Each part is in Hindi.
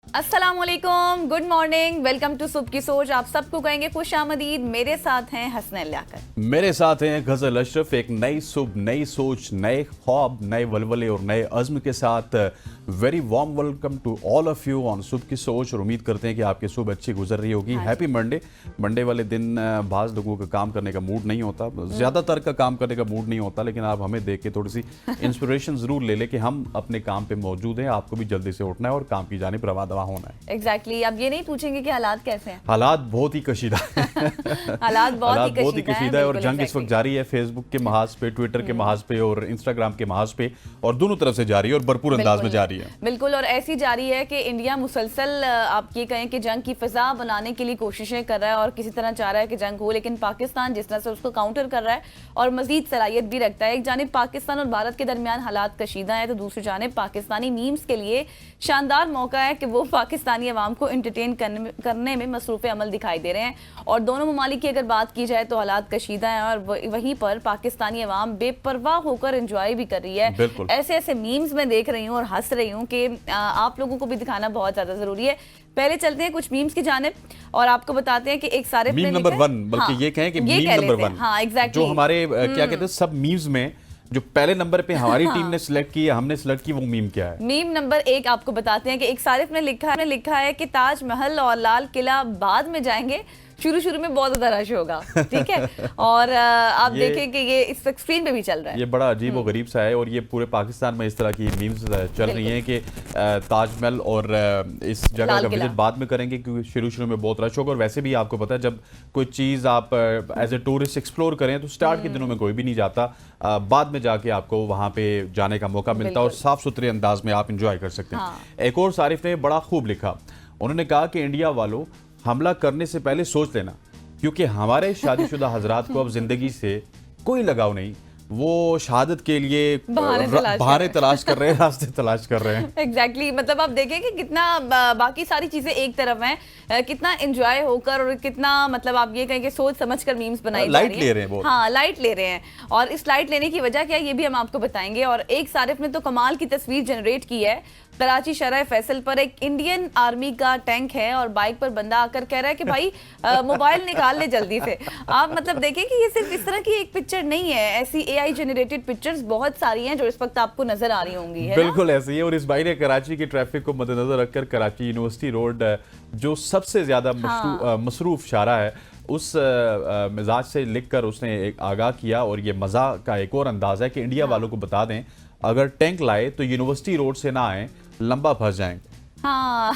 अस्सलामुअलैकुम, गुड मॉर्निंग, वेलकम टू सुबह की सोच। आप सबको कहेंगे खुश आमदीद। मेरे साथ हैं हसनैन लियाकत, मेरे साथ हैं गजल अशरफ। एक नई सुबह, नई सोच, नए ख्वाब, नए वलवले और नए अज़्म के साथ very warm welcome to all of you on सुबह की सोच। और उम्मीद करते हैं कि आपकी सुबह अच्छी गुजर रही होगी। Happy Monday. मंडे वाले दिन बाज़ लोगों का काम करने का मूड नहीं होता, ज़्यादातर का काम करने का मूड नहीं होता, लेकिन आप हमें देख के थोड़ी सी इंस्पिरेशन ज़रूर ले लें कि हम अपने काम पे मौजूद हैं। आपको भी जल्दी से उठना है और काम की जानिब रवा दवा होना है। एग्जैक्टली। अब ये नहीं पूछेंगे कि हालात कैसे हैं। हालात बहुत ही कशीदा है। हालात बहुत ही कशीदा है और जंग इस वक्त जारी है फेसबुक के महाज पे, ट्विटर के महाज पे और इंस्टाग्राम के महाज पे, और दोनों तरफ से जारी है और भरपूर अंदाज में जारी है। बिल्कुल। और ऐसी जारी है कि इंडिया मुसलसल आप ये कहें कि जंग की फिजा बनाने के लिए कोशिशें कर रहा है और किसी तरह चाह रहा है कि जंग हो, लेकिन पाकिस्तान जिस तरह से उसको काउंटर कर रहा है और मजीद सलाहियत भी रखता है। एक जानिब पाकिस्तान और भारत के दरमियान हालात कशीदा है, तो दूसरी जानिब पाकिस्तानी मीम्स के लिए शानदार मौका है कि वो पाकिस्तानी अवाम को एंटरटेन करने में मसरूफ़ अमल दिखाई दे रहे हैं। और दोनों ममालिक की अगर बात की जाए तो हालात कशीदा हैं और वहीं पर पाकिस्तानी अवाम बेपरवाह होकर एंजॉय भी कर रही है। ऐसे ऐसे मीम्स मैं देख रही हूँ और हंस रही हूँ कि आप लोगों को भी दिखाना बहुत ज़्यादा ज़रूरी है। पहले चलते हैं कुछ मीम्स की जानिब और आपको बताते हैं कि एक सारे मीम नंबर 1, बल्कि ये कहें कि मीम नंबर 1, हाँ एग्जैक्टली, जो हमारे क्या कहते हैं सब मीम्स में जो पहले नंबर पे हमारी टीम ने सिलेक्ट की, हमने सिलेक्ट की, वो मीम क्या है? मीम नंबर 1 आपको बताते हैं कि एक सारिफ ने लिखा है कि ताजमहल और लाल किला बाद में जाएंगे, शुरू में बहुत ज्यादा रश होगा। ठीक है। और आप देखें कि ये इस वक्त स्क्रीन पे भी चल रहा है। ये बड़ा अजीब और गरीब सा है और ये पूरे पाकिस्तान में इस तरह की मीम्स चल रही हैं कि ताजमहल और इस जगह का विजिट बाद में करेंगे क्योंकि शुरू में बहुत रश होगा। और वैसे भी आपको पता है जब कोई चीज़ आप एज ए टूरिस्ट एक्सप्लोर करें तो स्टार्ट के दिनों में कोई भी नहीं जाता, बाद में जाके आपको वहाँ पे जाने का मौका मिलता है और साफ सुथरे अंदाज में आप इंजॉय कर सकते हैं। एक और सारिफ ने बड़ा खूब लिखा, उन्होंने कहा कि इंडिया वालों, हमला करने से पहले सोच लेना, क्योंकि हमारे शादीशुदा हजरात को अब जिंदगी से कोई लगाव नहीं। वो शहादत के लिए बहाने तलाश कर रहे हैं, रास्ते तलाश कर रहे हैं। एग्जैक्टली। मतलब आप देखें कि कितना बाकी सारी चीजें एक तरफ हैं, कितना एंजॉय होकर और कितना मतलब आप ये कहें कि सोच समझ कर मीम्स बनाई जा रही हैं। लाइट ले रहे हैं, हाँ लाइट ले रहे हैं। और इस लाइट लेने की वजह क्या है ये भी हम आपको बताएंगे। और एक सारिफ ने तो कमाल की तस्वीर जनरेट की है। कराची शरह फैसल पर एक इंडियन आर्मी का टैंक है और बाइक पर बंदा आकर कह रहा है कि भाई मोबाइल निकाल ले जल्दी से। आप मतलब देखें कि ये सिर्फ इस तरह की एक पिक्चर नहीं है, ऐसी एआई जनरेटेड पिक्चर्स बहुत सारी हैं जो इस वक्त आपको नजर आ रही होंगी। बिल्कुल ऐसे ही है। और इस भाई ने कराची की ट्रैफिक को मद्देनजर रखकर कराची यूनिवर्सिटी रोड जो सबसे ज्यादा मसरूफ शारा है उस मिजाज से लिखकर उसने एक आगाह किया। और ये मजा का एक और अंदाज है कि इंडिया वालों को बता दें, अगर टैंक लाए तो यूनिवर्सिटी रोड से ना आए, लंबा फंस जाएंगे। हाँ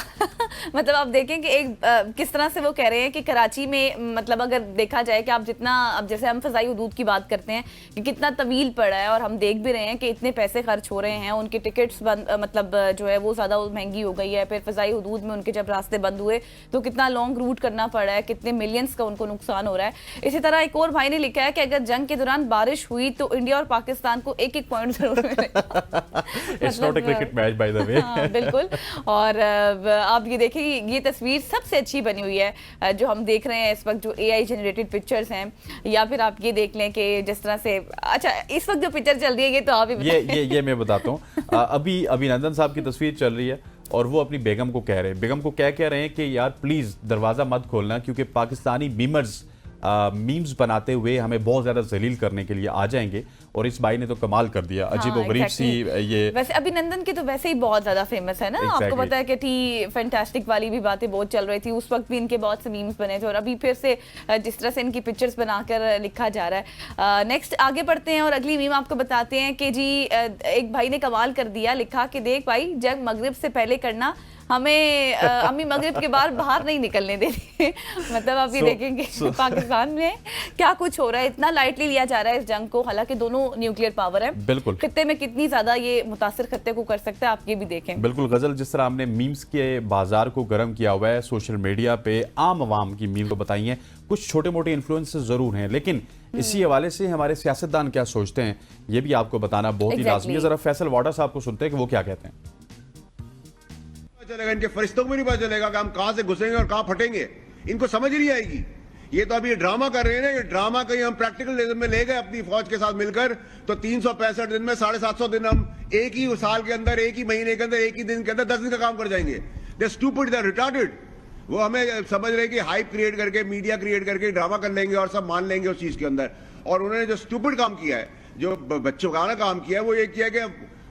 मतलब आप देखें कि एक किस तरह से वो कह रहे हैं कि कराची में मतलब अगर देखा जाए कि आप जितना, अब जैसे हम फ़ज़ाई हुदूद की बात करते हैं कि कितना तवील पड़ा है और हम देख भी रहे हैं कि इतने पैसे खर्च हो रहे हैं, उनके टिकट्स मतलब जो है वो ज़्यादा महंगी हो गई है। फिर फ़ज़ाई हुदूद में उनके जब रास्ते बंद हुए तो कितना लॉन्ग रूट करना पड़ा है, कितने मिलियंस का उनको नुकसान हो रहा है। इसी तरह एक और भाई ने लिखा है कि अगर जंग के दौरान बारिश हुई तो इंडिया और पाकिस्तान को एक पॉइंट जरूर मिलेगा। It's not a cricket match by the way. बिल्कुल। और आप ये देखिए ये तस्वीर सबसे अच्छी बनी हुई है जो हम देख रहे हैं इस वक्त, जो एआई जनरेटेड पिक्चर्स हैं। या फिर आप ये देख लें कि जिस तरह से, अच्छा इस वक्त जो पिक्चर चल रही है ये तो आप ही ये मैं बताता हूँ। अभी अभिनंदन साहब की तस्वीर चल रही है और वो अपनी बेगम को कह रहे हैं, बेगम को क्या कह रहे हैं कि यार प्लीज दरवाजा मत खोलना क्योंकि पाकिस्तानी मीमर्स मीम्स बनाते हुए हमें बहुत ज्यादा जलील करने के लिए आ जाएंगे। और इस भाई ने तो कमाल कर दिया। अजीब और गरीब सी ये। वैसे अभिनंदन के तो वैसे ही बहुत ज्यादा फेमस है ना। आपको पता है कि टी फैंटास्टिक वाली भी बातें बहुत चल रही थी, उस वक्त भी इनके बहुत से मीम्स बने थे और अभी फिर से जिस तरह से इनकी पिक्चर्स बनाकर लिखा जा रहा है। नेक्स्ट आगे बढ़ते हैं और अगली मीम आपको बताते हैं कि जी एक भाई ने कमाल कर दिया, लिखा कि देख भाई जंग मगरिब से पहले करना, हमें अम्मी मगरिब के बाहर नहीं निकलने दे रही। मतलब आप ये देखेंगे पाकिस्तान में क्या कुछ हो रहा है, इतना लाइटली लिया जा रहा है इस जंग को, हालांकि दोनों न्यूक्लियर पावर है। बिल्कुल। खत्ते में कितनी ज्यादा ये मुतासिर खत्ते को कर सकता है आप ये भी देखें। बिल्कुल गजल, जिस तरह हमने मीम्स के बाजार को गर्म किया हुआ है सोशल मीडिया पे, आम आवाम की मीम को बताई है, कुछ छोटे मोटे इन्फ्लुएंसर्स जरूर हैं, लेकिन इसी हवाले से हमारे सियासतदान क्या सोचते हैं ये भी आपको बताना बहुत ही लाजमी है। जरा फैसल वाडा साहब को सुनते हैं कि वो क्या कहते हैं। चलेगा, इनके फरिश्तों को भी नहीं पता चलेगा कि हम कहां से घुसेंगे और कहां फटेंगे, इनको समझ ही नहीं आएगी। ये तो अभी ड्रामा कर रहे हैं ना, ये ड्रामा कहीं हम प्रैक्टिकल में ले गए अपनी फौज के साथ मिलकर तो 365 दिन में 750 दिन हम एक ही साल के अंदर, एक ही महीने के अंदर, एक ही दिन के अंदर 10 दिन का काम कर जाएंगे। दे स्टूपिड, दे रिटार्टेड। वो हमें समझ रहे कि हाइप क्रिएट करके, मीडिया क्रिएट करके ड्रामा कर लेंगे और सब मान लेंगे उस चीज के अंदर। और उन्होंने जो स्टूपिड काम किया है, जो बच्चों का काम किया है, वो ये किया कि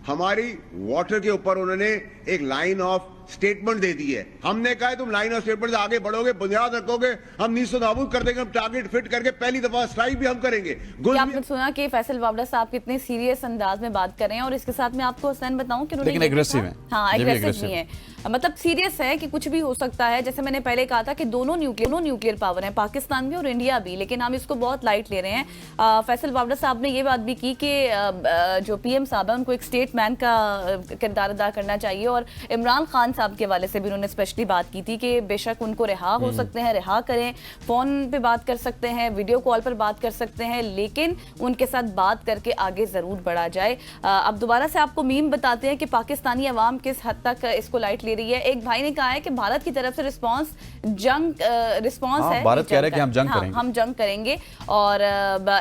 हमारी वाटर के ऊपर उन्होंने एक लाइन ऑफ स्टेटमेंट दे दी है। हमने कहा है तुम लाइन ऑफ स्टेटमेंट से आगे बढ़ोगे, बुनियाद रखोगे, हम नीस्तो नाबूद कर देंगे, हम टारगेट फिट करके पहली दफा स्ट्राइक भी हम करेंगे। आपने सुना कि फैसल बावड़ा साहब कितने सीरियस अंदाज में बात कर रहे हैं, और इसके साथ मैं आपको हसन बताऊं कि लेकिन एग्रेसिव है। हाँ, एग्रेसिव भी है, मतलब सीरियस है कि कुछ भी हो सकता है। जैसे मैंने पहले कहा था कि दोनों न्यूक्लियर पावर हैं, पाकिस्तान भी और इंडिया भी, लेकिन हम इसको बहुत लाइट ले रहे हैं। फैसल बावड़ा साहब ने ये बात भी की कि जो पीएम साहब है उनको एक स्टेटमैन का किरदार अदा करना चाहिए, और इमरान खान साहब के हवाले से भी उन्होंने स्पेशली बात की थी कि बेशक उनको रिहा हो सकते हैं, रिहा करें, फोन पे बात कर सकते हैं, वीडियो कॉल पर बात कर सकते हैं, लेकिन उनके साथ बात करके आगे जरूर बढ़ा जाए। अब दोबारा से आपको मीम बताते हैं कि पाकिस्तानी अवाम किस हद तक इसको लाइट ले रही है। एक भाई ने कहा है कि भारत की तरफ से रिस्पांस है, भारत कह रहा है कि हम जंग करेंगे, हम जंग करेंगे, और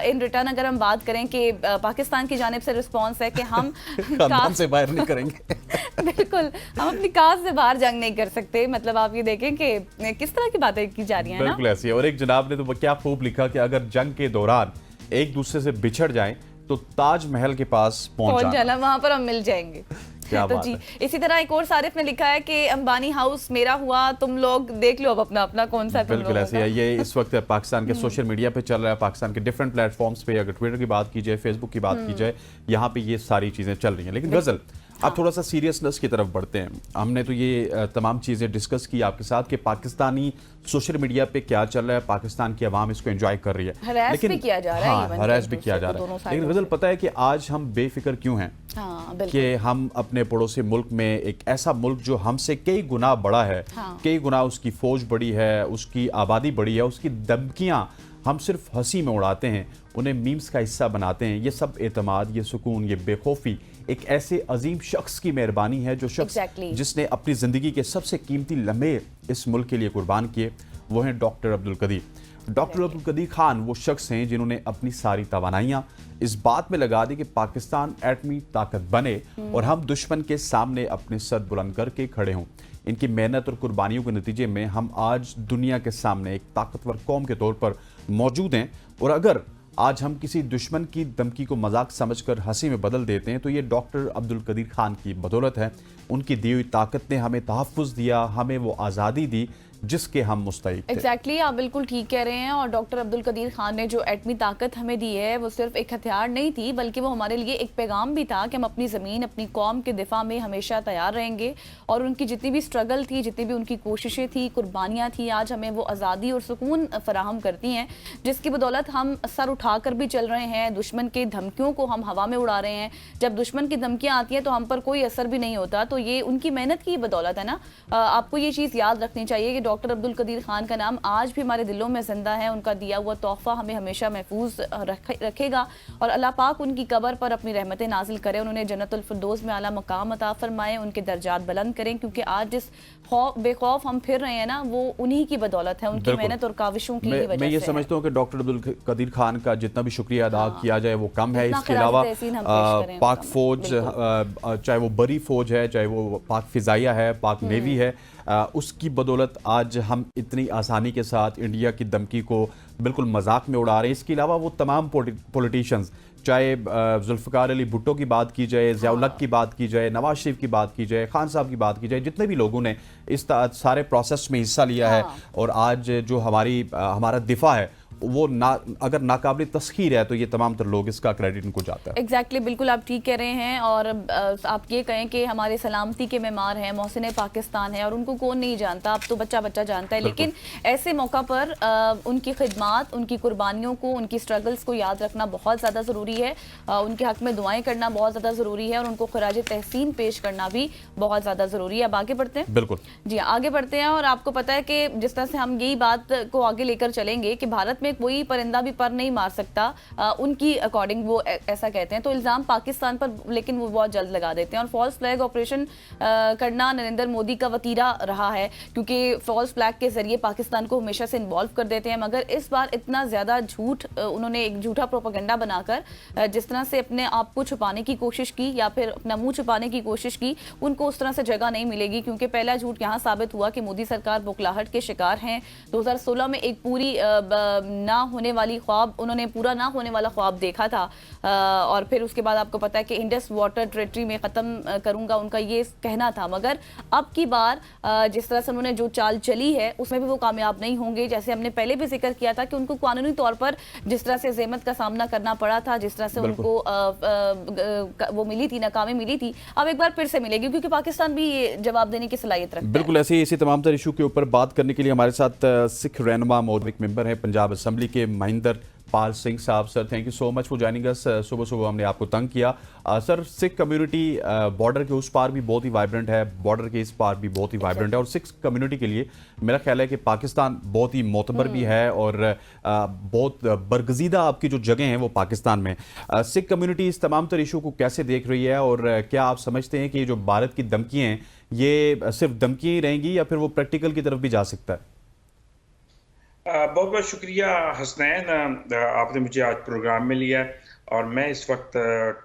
इन रिटर्न अगर हम बात करें कि पाकिस्तान की जानिब से रिस्पांस है कि हम खान से बाहर नहीं करेंगे। बिल्कुल, हम अपनी कास्ट से बाहर जंग नहीं कर सकते। मतलब आप ये देखें कि किस तरह की बातें की जा रही हैं ना। बिल्कुल ऐसी है। और एक जनाब ने तो क्या खूब लिखा कि अगर जंग के दौरान एक दूसरे से बिछड़ जाएं तो ताजमहल के पास पहुंच जाना, वहां पर हम मिल जाएंगे। क्या तो बात जी, है। इसी तरह एक और सारिफ ने लिखा है कि अंबानी हाउस मेरा हुआ, तुम लोग देख लो अब अपना अपना कौन सा। बिल्कुल ऐसे है। ये इस वक्त पाकिस्तान के सोशल मीडिया पे चल रहा है, पाकिस्तान के डिफरेंट प्लेटफॉर्म्स पे, अगर ट्विटर की बात की जाए, फेसबुक की बात की जाए, यहाँ पे ये सारी चीजें चल रही हैं। लेकिन गजल, अब थोड़ा सा सीरियसनेस की तरफ बढ़ते हैं। हमने तो ये तमाम चीज़ें डिस्कस की आपके साथ कि पाकिस्तानी सोशल मीडिया पे क्या चल रहा है, पाकिस्तान की आवाम इसको एंजॉय कर रही है, लेकिन भी किया जा रहा है, हाँ, हरास भी किया जा रहा है। लेकिन गजल, पता है कि आज हम बेफिक्र क्यों हैं? कि हम अपने पड़ोसी मुल्क में, एक ऐसा मुल्क जो हमसे कई गुना बड़ा है, कई गुना उसकी फौज बड़ी है, उसकी आबादी बड़ी है, उसकी धमकियां हम सिर्फ हंसी में उड़ाते हैं, उन्हें मीम्स का हिस्सा बनाते हैं। ये सब एतमाद, ये सुकून, ये बेखौफी एक ऐसे अजीम शख्स की मेहरबानी है, जो शख्स जिसने अपनी ज़िंदगी के सबसे कीमती लम्हे इस मुल्क के लिए कुर्बान किए, वो हैं डॉक्टर अब्दुल कदीर। डॉक्टर अब्दुल कदीर खान वो शख्स हैं जिन्होंने अपनी सारी तवानाइयाँ इस बात में लगा दी कि पाकिस्तान एटमी ताकत बने और हम दुश्मन के सामने अपने सर बुलंद करके खड़े हों। इनकी मेहनत और कुर्बानियों के नतीजे में हम आज दुनिया के सामने एक ताकतवर कौम के तौर पर मौजूद हैं। और अगर आज हम किसी दुश्मन की धमकी को मजाक समझकर हंसी में बदल देते हैं तो ये डॉक्टर अब्दुल कदीर खान की बदौलत है। उनकी दी हुई ताकत ने हमें तहफ़्फ़ुज़ दिया, हमें वो आज़ादी दी जिसके हम मुस्तहिक थे। एग्जैक्टली, आप बिल्कुल ठीक कह रहे हैं। और डॉक्टर अब्दुल कदीर खान ने जो एटमी ताकत हमें दी है, वो सिर्फ एक हथियार नहीं थी, बल्कि वो हमारे लिए एक पैगाम भी था कि हम अपनी ज़मीन, अपनी कौम के दिफा में हमेशा तैयार रहेंगे। और उनकी जितनी भी स्ट्रगल थी, जितनी भी उनकी कोशिशें थी, कुर्बानियाँ थी, आज हमें वो आज़ादी और सुकून फराहम करती हैं, जिसकी बदौलत हम सर उठाकर भी चल रहे हैं। दुश्मन के धमकियों को हम हवा में उड़ा रहे हैं। जब दुश्मन की धमकियाँ आती हैं तो हम पर कोई असर भी नहीं होता। तो ये उनकी मेहनत की बदौलत है ना। आपको ये चीज़ याद रखनी चाहिए कि डॉक्टर अब्दुल कदीर खान का नाम आज भी हमारे दिलों में जिंदा है। उनका दिया हुआ तोहफा हमें हमेशा महफूज रखेगा और अल्लाह पाक उनकी कब्र पर अपनी रहमतें नाजिल करे, उन्होंने जन्नतुल फिरदौस में आला मकाम अता फरमाए, उनके दर्जात बुलंद करें। क्योंकि आज जिस बेखौफ हम फिर रहे हैं ना, वो उन्हीं की बदौलत है, उनकी मेहनत और काविशों की वजह से। मैं ये समझता हूँ कि डॉक्टर अब्दुल कदीर खान का जितना भी शुक्रिया अदा किया जाए वो कम है। इसके अलावा पाक फौज, चाहे वो बरी फौज है, चाहे वो पाक फिजाइया है, पाक नेवी है, उसकी बदौलत आज हम इतनी आसानी के साथ इंडिया की धमकी को बिल्कुल मजाक में उड़ा रहे हैं। इसके अलावा वो तमाम पॉलिटिशियंस, चाहे जुल्फ़िकार अली भुट्टो की बात की जाए, ज़ियाउल हक की बात की जाए, नवाज शरीफ की बात की जाए, खान साहब की बात की जाए, जितने भी लोगों ने इस सारे प्रोसेस में हिस्सा लिया है और आज जो हमारा दिफा है वो अगर नाकाबिल तस्खीर है तो ये तमाम तर लोग, इसका क्रेडिट इनको जाता है। एग्जैक्टली, बिल्कुल आप ठीक कह रहे हैं। और आप ये कहें कि हमारे सलामती के मेमार हैं, मोहसिन पाकिस्तान है, और उनको कौन नहीं जानता, अब तो बच्चा बच्चा जानता है। लेकिन ऐसे मौका पर उनकी खिदमात, उनकी कुर्बानियों को, उनकी स्ट्रगल्स को याद रखना बहुत ज़्यादा ज़रूरी है। उनके हक में दुआएं करना बहुत ज़्यादा ज़रूरी है और उनको खराज तहसीन पेश करना भी बहुत ज़्यादा ज़रूरी है। अब आगे बढ़ते हैं। बिल्कुल जी, आगे बढ़ते हैं। और आपको पता है कि जिस तरह से हम यही बात को आगे लेकर चलेंगे कि भारत में में कोई परिंदा भी पर नहीं मार सकता, उनकी अकॉर्डिंग वो ऐसा कहते हैं। तो इल्ज़ाम पाकिस्तान पर लेकिन वो बहुत जल्द लगा देते हैं। और फॉल्स फ्लैग ऑपरेशन करना नरेंद्र मोदी का वतीरा रहा है, क्योंकि फॉल्स फ्लैग के जरिए पाकिस्तान को हमेशा से इन्वॉल्व कर देते हैं। मगर इस बार इतना ज़्यादा झूठ, उन्होंने एक झूठा प्रोपेगेंडा बनाकर जिस तरह से अपने आप को छुपाने की कोशिश की या फिर अपना मुंह छुपाने की कोशिश की, उनको उस तरह से जगह नहीं मिलेगी। क्योंकि पहला झूठ यहाँ साबित हुआ कि मोदी सरकार बौखलाहट के शिकार हैं। 2016 में एक पूरी ना होने वाली ख्वाब, उन्होंने पूरा ना होने वाला ख्वाब देखा था, और फिर उसके बाद आपको पता है कि इंडस वाटर टेरिटरी में ख़त्म करूंगा, उनका ये कहना था। मगर अब की बार जिस तरह से उन्होंने जो चाल चली है उसमें भी वो कामयाब नहीं होंगे। जैसे हमने पहले भी जिक्र किया था कि उनको कानूनी तौर पर जिस तरह से ज़हमत का सामना करना पड़ा था, जिस तरह से उनको वो मिली थी, नाकामी मिली थी, अब एक बार फिर से मिलेगी, क्योंकि पाकिस्तान भी ये जवाब देने की सलाहियत रखता है। बिल्कुल ऐसे ही इसी तमाम तर इशू के ऊपर बात करने के लिए हमारे साथ सिख रहनुमा मौजूद मेंबर हैं पंजाब असम्बली के महिंदर पाल सिंह साहब। Sir, thank you so much for joining अस। सुबह सुबह हमने आपको तंग किया। सर, सिख कम्युनिटी बॉर्डर के उस पार भी बहुत ही वाइब्रेंट है, बॉर्डर के इस पार भी बहुत ही वाइब्रेंट है, और सिख कम्युनिटी के लिए मेरा ख्याल है कि पाकिस्तान बहुत ही मोतबर भी है, और बहुत बरगजीदा आपकी जो जगह हैं वो पाकिस्तान में। सिख कम्युनिटी इस तमाम तर इशू को कैसे देख रही है, और क्या आप समझते हैं कि जो भारत की धमकियाँ हैं ये सिर्फ धमकियाँ ही रहेंगी या फिर वो प्रैक्टिकल की तरफ भी जा सकता है? बहुत बहुत शुक्रिया हसनैन, आपने मुझे आज प्रोग्राम में लिया। और मैं इस वक्त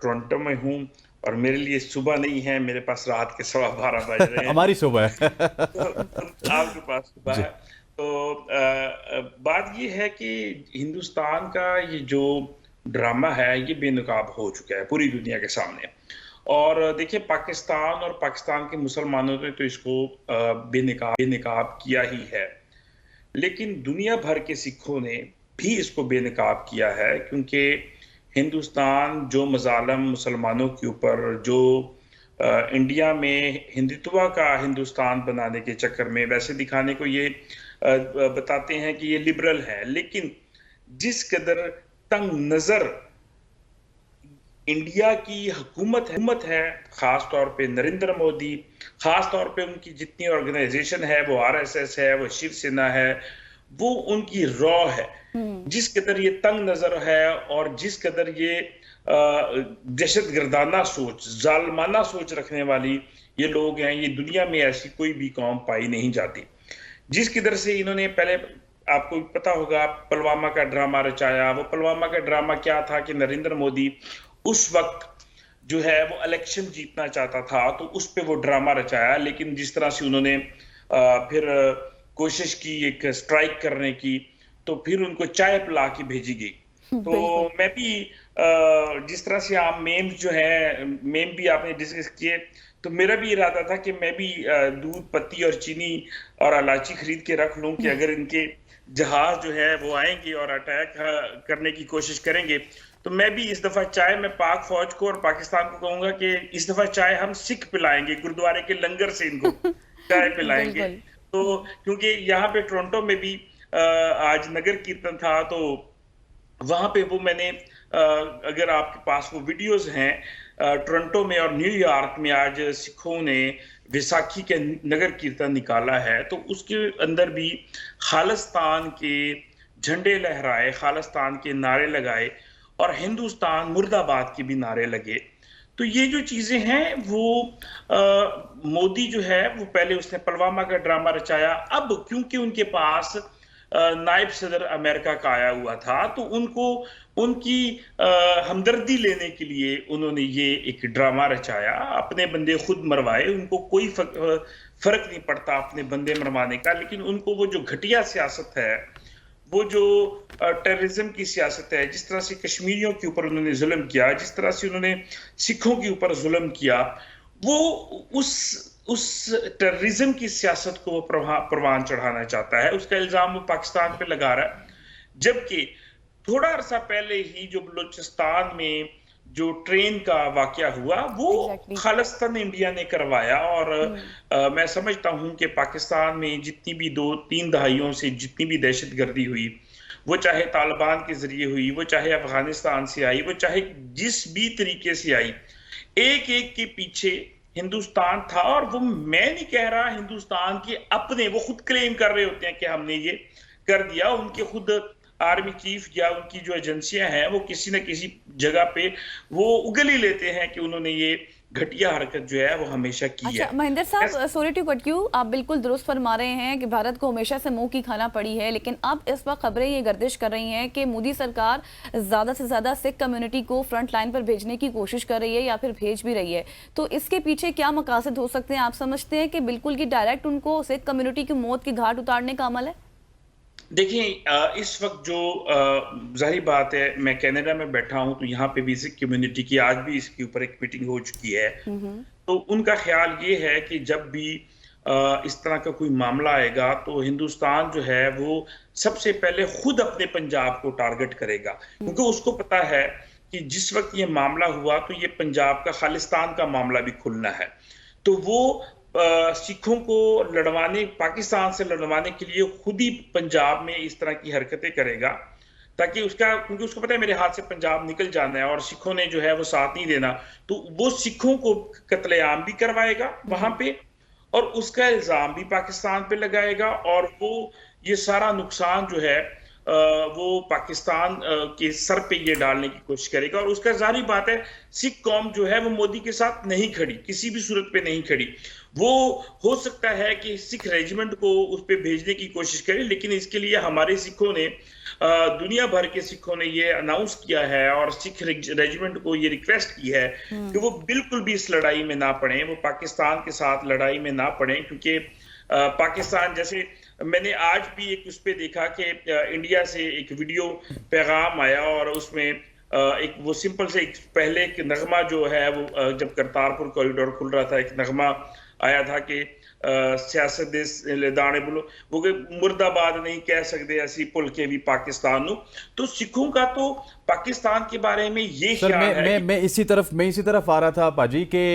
टोरंटो में हूँ, और मेरे लिए सुबह नहीं है, मेरे पास रात के 12:15 बज रहे हैं। हमारी सुबह है। आपके पास सुबह है। तो बात ये है कि हिंदुस्तान का ये जो ड्रामा है ये बेनकाब हो चुका है पूरी दुनिया के सामने। और देखिए, पाकिस्तान और पाकिस्तान के मुसलमानों ने तो इसको बेनकाब किया ही है, लेकिन दुनिया भर के सिखों ने भी इसको बेनकाब किया है। क्योंकि हिंदुस्तान जो मजालम मुसलमानों के ऊपर, जो इंडिया में हिंदुत्व का हिंदुस्तान बनाने के चक्कर में वैसे दिखाने को ये बताते हैं कि ये लिबरल है, लेकिन जिस कदर तंग नजर इंडिया की हुकूमत है, खास तौर पे नरेंद्र मोदी, खास तौर पे उनकी जितनी ऑर्गेनाइजेशन है, वो आरएसएस है, वो शिवसेना है, वो उनकी रॉ है। जिस कदर ये तंग नजर है और जिस कदर ये दहशतगर्दाना सोच, जालमाना सोच रखने वाली ये लोग हैं, ये दुनिया में ऐसी कोई भी कौम पाई नहीं जाती। जिस कदर से इन्होंने पहले, आपको पता होगा, पुलवामा का ड्रामा रचाया। वो पुलवामा का ड्रामा क्या था कि नरेंद्र मोदी उस वक्त जो है वो इलेक्शन जीतना चाहता था, तो उस पे वो ड्रामा रचाया। लेकिन जिस तरह से उन्होंने फिर कोशिश की एक स्ट्राइक करने की, तो फिर उनको चाय पिला के भेजी गई। तो मैं भी जिस तरह से आप मेम्स जो है, मेम भी आपने डिस्कस किए, तो मेरा भी इरादा था कि मैं भी दूध, पत्ती और चीनी और इलायची खरीद के रख लूं कि अगर इनके जहाज जो है वो आएंगे और अटैक करने की कोशिश करेंगे, तो मैं भी इस दफा चाय में पाक फौज को और पाकिस्तान को कहूंगा कि इस दफा चाय हम सिख पिलाएंगे, गुरुद्वारे के लंगर से इनको चाय पिलाएंगे। तो क्योंकि यहाँ पे टोरंटो में भी आज नगर कीर्तन था, तो वहां पे वो मैंने अगर आपके पास वो वीडियोस हैं, टोरंटो में और न्यूयॉर्क में आज सिखों ने वैसाखी के नगर कीर्तन निकाला है, तो उसके अंदर भी खालिस्तान के झंडे लहराए, खालिस्तान के नारे लगाए और हिंदुस्तान मुर्दाबाद के भी नारे लगे। तो ये जो चीजें हैं वो मोदी जो है वो पहले उसने पुलवामा का ड्रामा रचाया। अब क्योंकि उनके पास नायब सदर अमेरिका का आया हुआ था, तो उनको उनकी हमदर्दी लेने के लिए उन्होंने ये एक ड्रामा रचाया। अपने बंदे खुद मरवाए, उनको कोई फर्क नहीं पड़ता अपने बंदे मरवाने का, लेकिन उनको वो जो घटिया सियासत है, वो जो टेररिज्म की सियासत है, जिस तरह से कश्मीरियों के ऊपर उन्होंने जुल्म किया, जिस तरह से उन्होंने सिखों के ऊपर जुल्म किया, वो उस टेररिज्म की सियासत को परवान चढ़ाना चाहता है। उसका इल्जाम वो पाकिस्तान पे लगा रहा है। जबकि थोड़ा अरसा पहले ही जो बलूचिस्तान में जो ट्रेन का वाकया हुआ, वो खालिस्तान इंडिया ने करवाया। और मैं समझता हूं कि पाकिस्तान में जितनी भी 2-3 दहाइयों से जितनी भी दहशतगर्दी हुई, वो चाहे तालिबान के जरिए हुई, वो चाहे अफगानिस्तान से आई, वो चाहे जिस भी तरीके से आई, एक एक के पीछे हिंदुस्तान था। और वो मैं नहीं कह रहा, हिंदुस्तान के अपने वो खुद क्लेम कर रहे होते हैं कि हमने ये कर दिया। उनके खुद आर्मी चीफ या उनकी जो एजेंसियां हैं वो किसी न किसी जगह पे वो उगल ही लेते हैं कि उन्होंने ये घटिया हरकत जो है वो हमेशा की अच्छा है। महेंद्र साहब, सॉरी टू कट यू, आप बिल्कुल दुरुस्त फरमा रहे हैं कि भारत को हमेशा से मुंह की खाना पड़ी है, लेकिन अब इस वक्त खबरें ये गर्दिश कर रही हैं कि मोदी सरकार ज़्यादा से ज़्यादा सिख कम्युनिटी को फ्रंट लाइन पर भेजने की कोशिश कर रही है या फिर भेज भी रही है। तो इसके पीछे क्या मकासद हो सकते हैं? आप समझते हैं कि बिल्कुल की डायरेक्ट उनको सिख कम्युनिटी की मौत की घाट उतारने का अमल है? देखिए, इस वक्त जो जाहिर बात है, मैं कनाडा में बैठा हूं तो यहाँ पे भी सिख कम्युनिटी की आज भी इसके ऊपर एक मीटिंग हो चुकी है। तो उनका ख्याल ये है कि जब भी इस तरह का कोई मामला आएगा तो हिंदुस्तान जो है वो सबसे पहले खुद अपने पंजाब को टारगेट करेगा, क्योंकि उसको पता है कि जिस वक्त ये मामला हुआ तो ये पंजाब का खालिस्तान का मामला भी खुलना है। तो वो सिखों को लड़वाने, पाकिस्तान से लड़वाने के लिए खुद ही पंजाब में इस तरह की हरकतें करेगा, ताकि क्योंकि उसको पता है मेरे हाथ से पंजाब निकल जाना है और सिखों ने जो है वो साथ नहीं देना, तो वो सिखों को कत्लेआम भी करवाएगा वहां पे और उसका इल्जाम भी पाकिस्तान पे लगाएगा और वो ये सारा नुकसान जो है वो पाकिस्तान के सर पे ये डालने की कोशिश करेगा। और उसका जारी बात है, सिख कौम जो है वो मोदी के साथ नहीं खड़ी, किसी भी सूरत पे नहीं खड़ी। वो हो सकता है कि सिख रेजिमेंट को उस पे भेजने की कोशिश करे, लेकिन इसके लिए हमारे सिखों ने, दुनिया भर के सिखों ने ये अनाउंस किया है और सिख रेजिमेंट को ये रिक्वेस्ट की है कि वो बिल्कुल भी इस लड़ाई में ना पड़े, वो पाकिस्तान के साथ लड़ाई में ना पड़े, क्योंकि पाकिस्तान, जैसे मैंने आज भी एक उस पे देखा कि इंडिया से एक वीडियो पैगाम आया और उसमें एक वो सिंपल से एक पहले एक नगमा जो है वो जब करतारपुर कॉरिडोर खुल रहा था, एक नगमा आया था कि सियासत दे दाने बोलो वो मुर्दाबाद नहीं कह सकते ऐसी पुल के भी पाकिस्तान नु। तो सिखों का तो पाकिस्तान के बारे में ये ख्याल है। मैं इसी तरफ आ रहा था पाजी के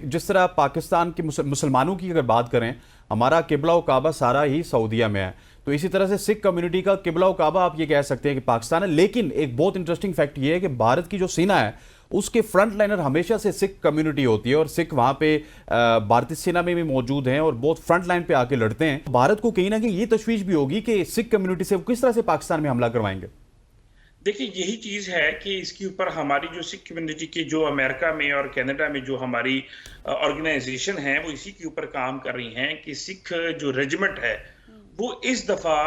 जिस तरह पाकिस्तान के मुसलमानों की अगर बात करें, हमारा किबला व काबा सारा ही सऊदीया में है, तो इसी तरह से सिख कम्युनिटी का किबला व काबा आप ये कह सकते हैं कि पाकिस्तान है। लेकिन एक बहुत इंटरेस्टिंग फैक्ट ये है कि भारत की जो सेना है उसके फ्रंट लाइनर हमेशा से सिख कम्युनिटी होती है और सिख वहां पे भारतीय सेना में भी मौजूद हैं और बहुत फ्रंट लाइन पे आके लड़ते हैं। भारत को कहीं ना कहीं ये तशवीश भी होगी कि सिख कम्युनिटी से किस तरह से पाकिस्तान में हमला करवाएंगे। देखिए, यही चीज है कि इसके ऊपर हमारी जो सिख कम्युनिटी की जो अमेरिका में और कनाडा में जो हमारी ऑर्गेनाइजेशन है वो इसी के ऊपर काम कर रही हैं कि सिख जो रेजिमेंट है वो इस दफा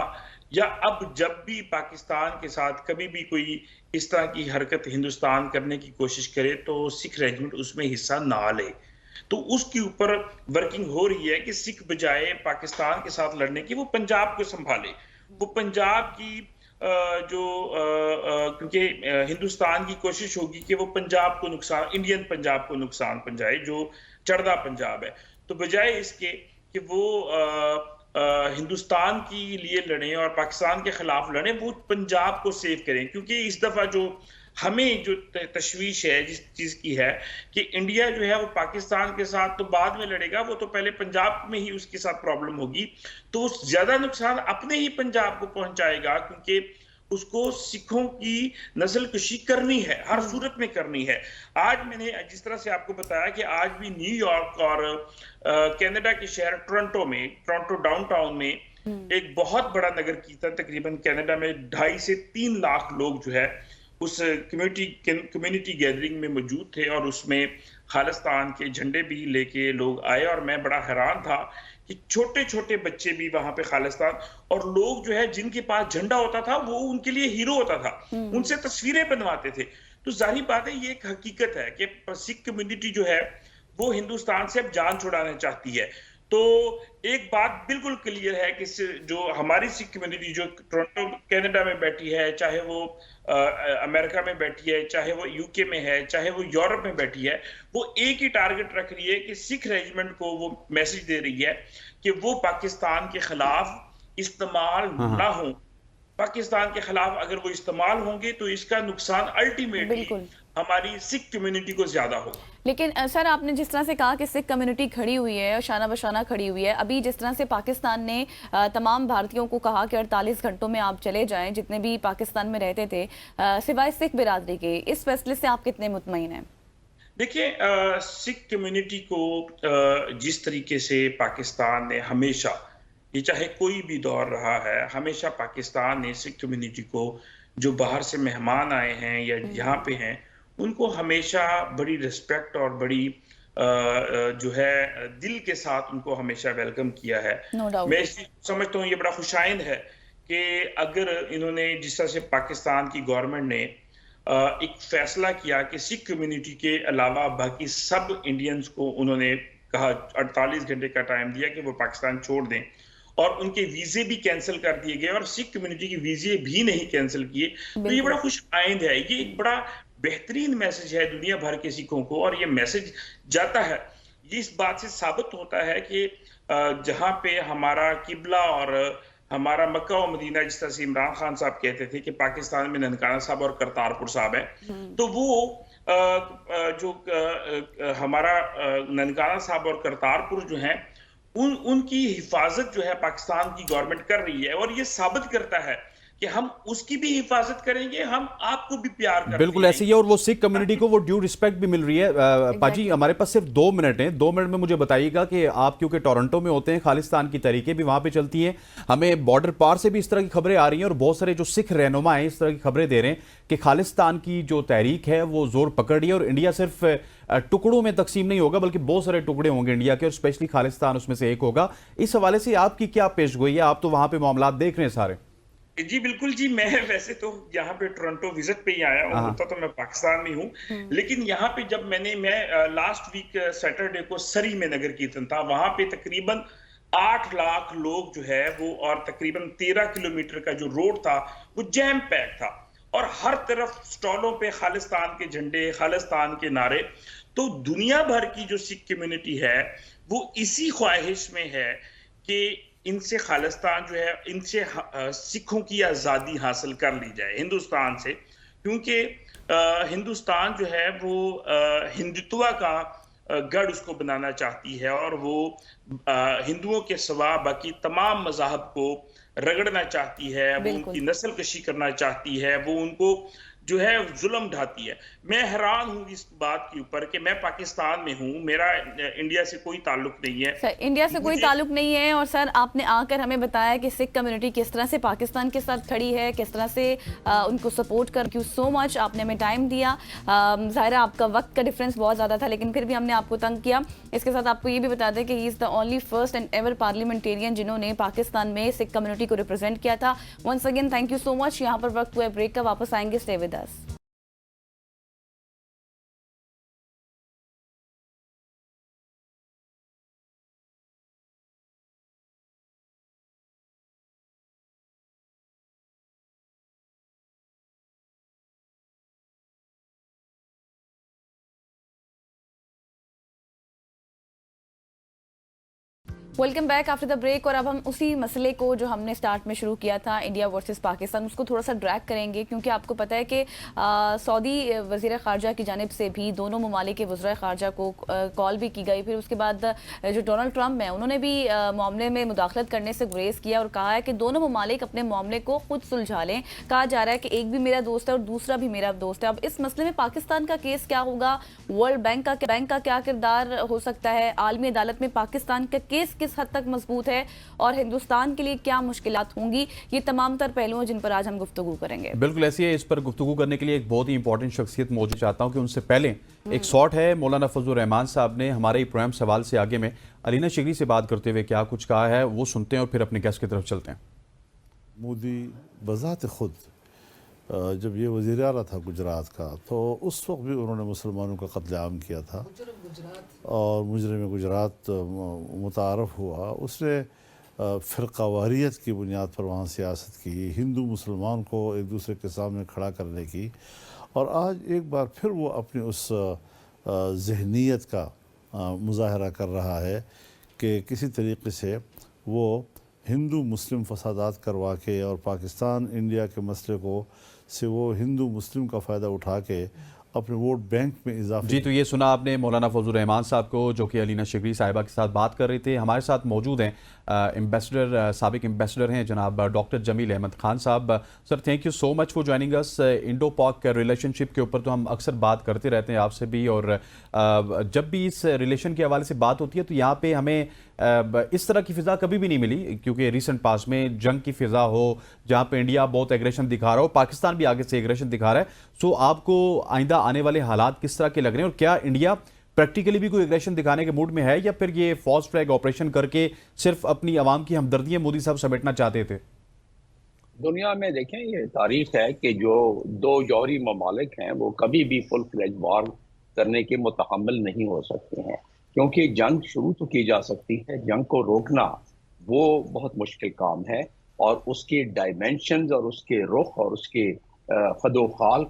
या अब जब भी पाकिस्तान के साथ कभी भी कोई इस तरह की हरकत हिंदुस्तान करने की कोशिश करे तो सिख रेजिमेंट उसमें हिस्सा ना ले। तो उसके ऊपर वर्किंग हो रही है कि सिख बजाय पाकिस्तान के साथ लड़ने की वो पंजाब को संभाले, वो पंजाब की क्योंकि हिंदुस्तान की कोशिश होगी कि वो पंजाब को नुकसान, इंडियन पंजाब को नुकसान पहुंचाए जो चढ़दा पंजाब है। तो बजाय इसके कि वो हिंदुस्तान के लिए लड़ें और पाकिस्तान के खिलाफ लड़ें, वो पंजाब को सेव करें। क्योंकि इस दफा जो हमें जो तशवीश है जिस चीज की है कि इंडिया जो है वो पाकिस्तान के साथ तो बाद में लड़ेगा, वो तो पहले पंजाब में ही उसके साथ प्रॉब्लम होगी, तो ज्यादा नुकसान अपने ही पंजाब को पहुंचाएगा, क्योंकि उसको सिखों की नस्लकुशी करनी है, हर सूरत में करनी है। आज मैंने जिस तरह से आपको बताया कि आज भी न्यूयॉर्क और कनाडा के शहर टोरंटो डाउनटाउन में एक बहुत बड़ा नगर कीर्तन, तकरीबन कनाडा में 2.5 से 3 लाख लोग जो है उस कम्युनिटी गैदरिंग में मौजूद थे और उसमें खालिस्तान के झंडे भी लेके लोग आए। और मैं बड़ा हैरान था कि छोटे छोटे बच्चे भी वहां पे खालिस्तान, और लोग जो है जिनके पास झंडा होता था वो उनके लिए हीरो होता था, उनसे तस्वीरें बनवाते थे। तो जाहिर बात है ये एक हकीकत है कि सिख कम्युनिटी जो है वो हिंदुस्तान से अब जान छुड़ाना चाहती है। तो एक बात बिल्कुल क्लियर है कि जो हमारी सिख कम्युनिटी जो टोरंटो कनाडा में बैठी है, चाहे वो अमेरिका में बैठी है, चाहे वो यूके में है, चाहे वो यूरोप में बैठी है, वो एक ही टारगेट रख रही है कि सिख रेजिमेंट को वो मैसेज दे रही है कि वो पाकिस्तान के खिलाफ इस्तेमाल ना हो। पाकिस्तान के खिलाफ अगर वो इस्तेमाल होंगे तो इसका नुकसान अल्टीमेटली हमारी सिख कम्युनिटी को ज्यादा होगा। लेकिन सर, आपने जिस तरह से कहा कि सिख कम्युनिटी खड़ी हुई है और शाना बशाना खड़ी हुई है, अभी जिस तरह से पाकिस्तान ने तमाम भारतीयों को कहा कि 48 घंटों में आप चले जाएं जितने भी पाकिस्तान में रहते थे, सिवाय सिख बिरादरी के, इस फैसले से आप कितने मुतमईन हैं? देखिए, सिख कम्युनिटी को जिस तरीके से पाकिस्तान ने हमेशा ये चाहे कोई भी दौर रहा है, हमेशा पाकिस्तान ने सिख कम्युनिटी को, जो बाहर से मेहमान आए हैं या यहाँ पे हैं, उनको हमेशा बड़ी रिस्पेक्ट और बड़ी जो है दिल के साथ उनको हमेशा वेलकम किया है। No doubt. मैं इस चीज़ को समझता हूँ, ये बड़ा खुशाइंद है कि अगर इन्होंने जिस तरह से पाकिस्तान की गवर्नमेंट ने एक फैसला किया कि सिख कम्युनिटी के अलावा बाकी सब इंडियंस को उन्होंने कहा 48 घंटे का टाइम दिया कि वो पाकिस्तान छोड़ दें, और उनके वीजे भी कैंसिल कर दिए गए और सिख कम्युनिटी के वीजे भी नहीं कैंसिल किए, तो ये बड़ा खुश आइंद है। ये एक बड़ा बेहतरीन मैसेज है दुनिया भर के सिखों को, और ये मैसेज जाता है, ये इस बात से साबित होता है कि जहां पे हमारा किबला और हमारा मक्का और मदीना, जिस तरह से इमरान खान साहब कहते थे कि पाकिस्तान में ननकाना साहब और करतारपुर साहब है, तो वो हमारा ननकाना साहब और करतारपुर जो है उनकी हिफाजत जो है पाकिस्तान की गवर्नमेंट कर रही है, और ये साबित करता है कि हम उसकी भी हिफाजत करेंगे, हम आपको भी प्यार करते बिल्कुल ऐसे ही है। और वो सिख कम्युनिटी को वो ड्यू रिस्पेक्ट भी मिल रही है। पाजी, हमारे पास सिर्फ 2 मिनट हैं, 2 मिनट में मुझे बताइएगा कि आप क्योंकि टोरंटो में होते हैं, खालिस्तान की तहरीकें भी वहां पे चलती हैं, हमें बॉर्डर पार से भी इस तरह की खबरें आ रही हैं और बहुत सारे जो सिख रहनुमा हैं इस तरह की खबरें दे रहे हैं कि खालिस्तान की जो तहरीक है वो जोर पकड़ रही है और इंडिया सिर्फ टुकड़ों में तकसीम नहीं होगा बल्कि बहुत सारे टुकड़े होंगे इंडिया के, और स्पेशली खालिस्तान उसमें से एक होगा। इस हवाले से आपकी क्या पेशगोई है? आप तो वहां पे मामला देख रहे हैं सारे। जी बिल्कुल जी, मैं वैसे तो यहाँ पे टोरंटो विजिट पे ही आया हूँ, होता तो मैं पाकिस्तान में हूँ, लेकिन यहाँ पे जब मैं लास्ट वीक सैटरडे को सरी में नगर कीर्तन था, वहां पे तकरीबन 8 लाख लोग जो है वो, और तकरीबन 13 किलोमीटर का जो रोड था वो जैम पैक था, और हर तरफ स्टॉलों पे खालिस्तान के झंडे, खालिस्तान के नारे। तो दुनिया भर की जो सिख कम्युनिटी है वो इसी ख्वाहिश में है कि इनसे खालिस्तान जो है, इनसे सिखों की आज़ादी हासिल कर ली जाए हिंदुस्तान से, क्योंकि हिंदुस्तान जो है वो हिंदुत्व का गढ़ उसको बनाना चाहती है, और वो हिंदुओं के सिवा बाकी तमाम मज़ाहब को रगड़ना चाहती है, वो उनकी नस्ल कशी करना चाहती है, वो उनको जो है जुल्म ढाती है। मैं हैरान हूँ इस बात के ऊपर कि मैं पाकिस्तान में हूँ, मेरा इंडिया से कोई ताल्लुक नहीं है। सर, इंडिया से कोई ताल्लुक नहीं है, और सर आपने आकर हमें बताया कि सिख कम्युनिटी किस तरह से पाकिस्तान के साथ खड़ी है, किस तरह से उनको सपोर्ट कर। थैंक यू सो मच, आपने हमें टाइम दिया। ज़ाहिर आपका वक्त का डिफरेंस बहुत ज़्यादा था, लेकिन फिर भी हमने आपको तंग किया। इसके साथ आपको ये भी बता दें कि he is the only first and ever parliamentarian जिन्होंने पाकिस्तान में सिख कम्युनिटी को रिप्रेजेंट किया था। Once again thank you so much. यहाँ पर वक्त हुआ ब्रेक का, वापस आएंगे, stay with us. Welcome back after the break. और अब हम उसी मसले को जो हमने स्टार्ट में शुरू किया था, इंडिया वर्सेस पाकिस्तान, उसको थोड़ा सा ड्रैग करेंगे, क्योंकि आपको पता है कि सऊदी वज़ीर ख़ारजा की जानिब से भी दोनों ममालिक के वज़ीर ख़ारजा को कॉल भी की गई। फिर उसके बाद जो डोनाल्ड ट्रंप है उन्होंने भी मामले में मुदाखलत करने से गुरेज किया और कहा है कि दोनों ममालिक अपने मामले को खुद सुलझा लें। कहा जा रहा है कि एक भी मेरा दोस्त है और दूसरा भी मेरा दोस्त है। अब इस मसले में पाकिस्तान का केस क्या होगा, वर्ल्ड बैंक का क्या किरदार हो सकता है, आलमी अदालत में पाकिस्तान का केस किस हद तक मजबूत है, और हिंदुस्तान के लिए क्या मुश्किलात होंगी, ये तमाम तर पहलू हैं जिन पर आज हम गुफ्तगू करेंगे। बिल्कुल ऐसी है। इस पर गुफ्तगू करने के लिए एक बहुत ही इंपॉर्टेंट शख्सियत मौजूद चाहता हूँ कि उनसे पहले एक शॉट है। मौलाना फजलुर रहमान साहब ने हमारे ही प्रोग्राम सवाल से आगे में अलीना शिगरी से बात करते हुए क्या कुछ कहा है, वो सुनते हैं और फिर अपने गेस्ट की तरफ चलते हैं। मोदी बज़ात खुद जब ये वज़ीर आला था गुजरात का, तो उस वक्त भी उन्होंने मुसलमानों का कत्लेआम किया था और मुजरिम गुजरात मुतारफ़ हुआ। उसने फ़िरक़ावारियत की बुनियाद पर वहाँ सियासत की, हिंदू मुसलमान को एक दूसरे के सामने खड़ा करने की, और आज एक बार फिर वो अपनी उस ज़हनीत का मुज़ाहरा कर रहा है कि किसी तरीके से वो हिंदू मुस्लिम फसादात करवा के और पाकिस्तान इंडिया के मसले को से वो हिंदू मुस्लिम का फ़ायदा उठा के अपने वोट बैंक में इजाफा। जी, तो ये सुना आपने मौलाना फजलुर रहमान साहब को, जो कि अलीना शिगरी साहिबा के साथ बात कर रहे थे। हमारे साथ मौजूद हैं एम्बेसडर साबिक एम्बेसडर हैं जनाब डॉक्टर जमील अहमद खान साहब। Sir thank you so much for joining us. Indo पाक रिलेशनशिप के ऊपर तो हम अक्सर बात करते रहते हैं आपसे भी, और जब भी इस रिलेशन के हवाले से बात होती है तो यहाँ पे हमें इस तरह की फ़िज़ा कभी भी नहीं मिली, क्योंकि रिसेंट पास में जंग की फ़िज़ा हो जहाँ पे इंडिया बहुत एग्रेशन दिखा रहा हो, पाकिस्तान भी आगे से एग्रेशन दिखा रहा है। सो आपको आइंदा आने वाले हालात किस तरह के लग रहे हैं, और क्या इंडिया प्रैक्टिकली भी कोई एग्रेशन दिखाने के मूड में है, या फिर ये फॉल्स फ्लैग ऑपरेशन करके सिर्फ अपनी आवाम की हमदर्दियां मोदी साहब समेटना चाहते थे? दुनिया में देखें, ये तारीख है कि जो दो जौहरी ममालिक हैं वो कभी भी फुल फ्लेज वॉर करने के मुतहम्मिल नहीं हो सकते हैं, क्योंकि जंग शुरू तो की जा सकती है, जंग को रोकना वो बहुत मुश्किल काम है, और उसके डायमेंशंस और उसके रुख और उसके खदोखाल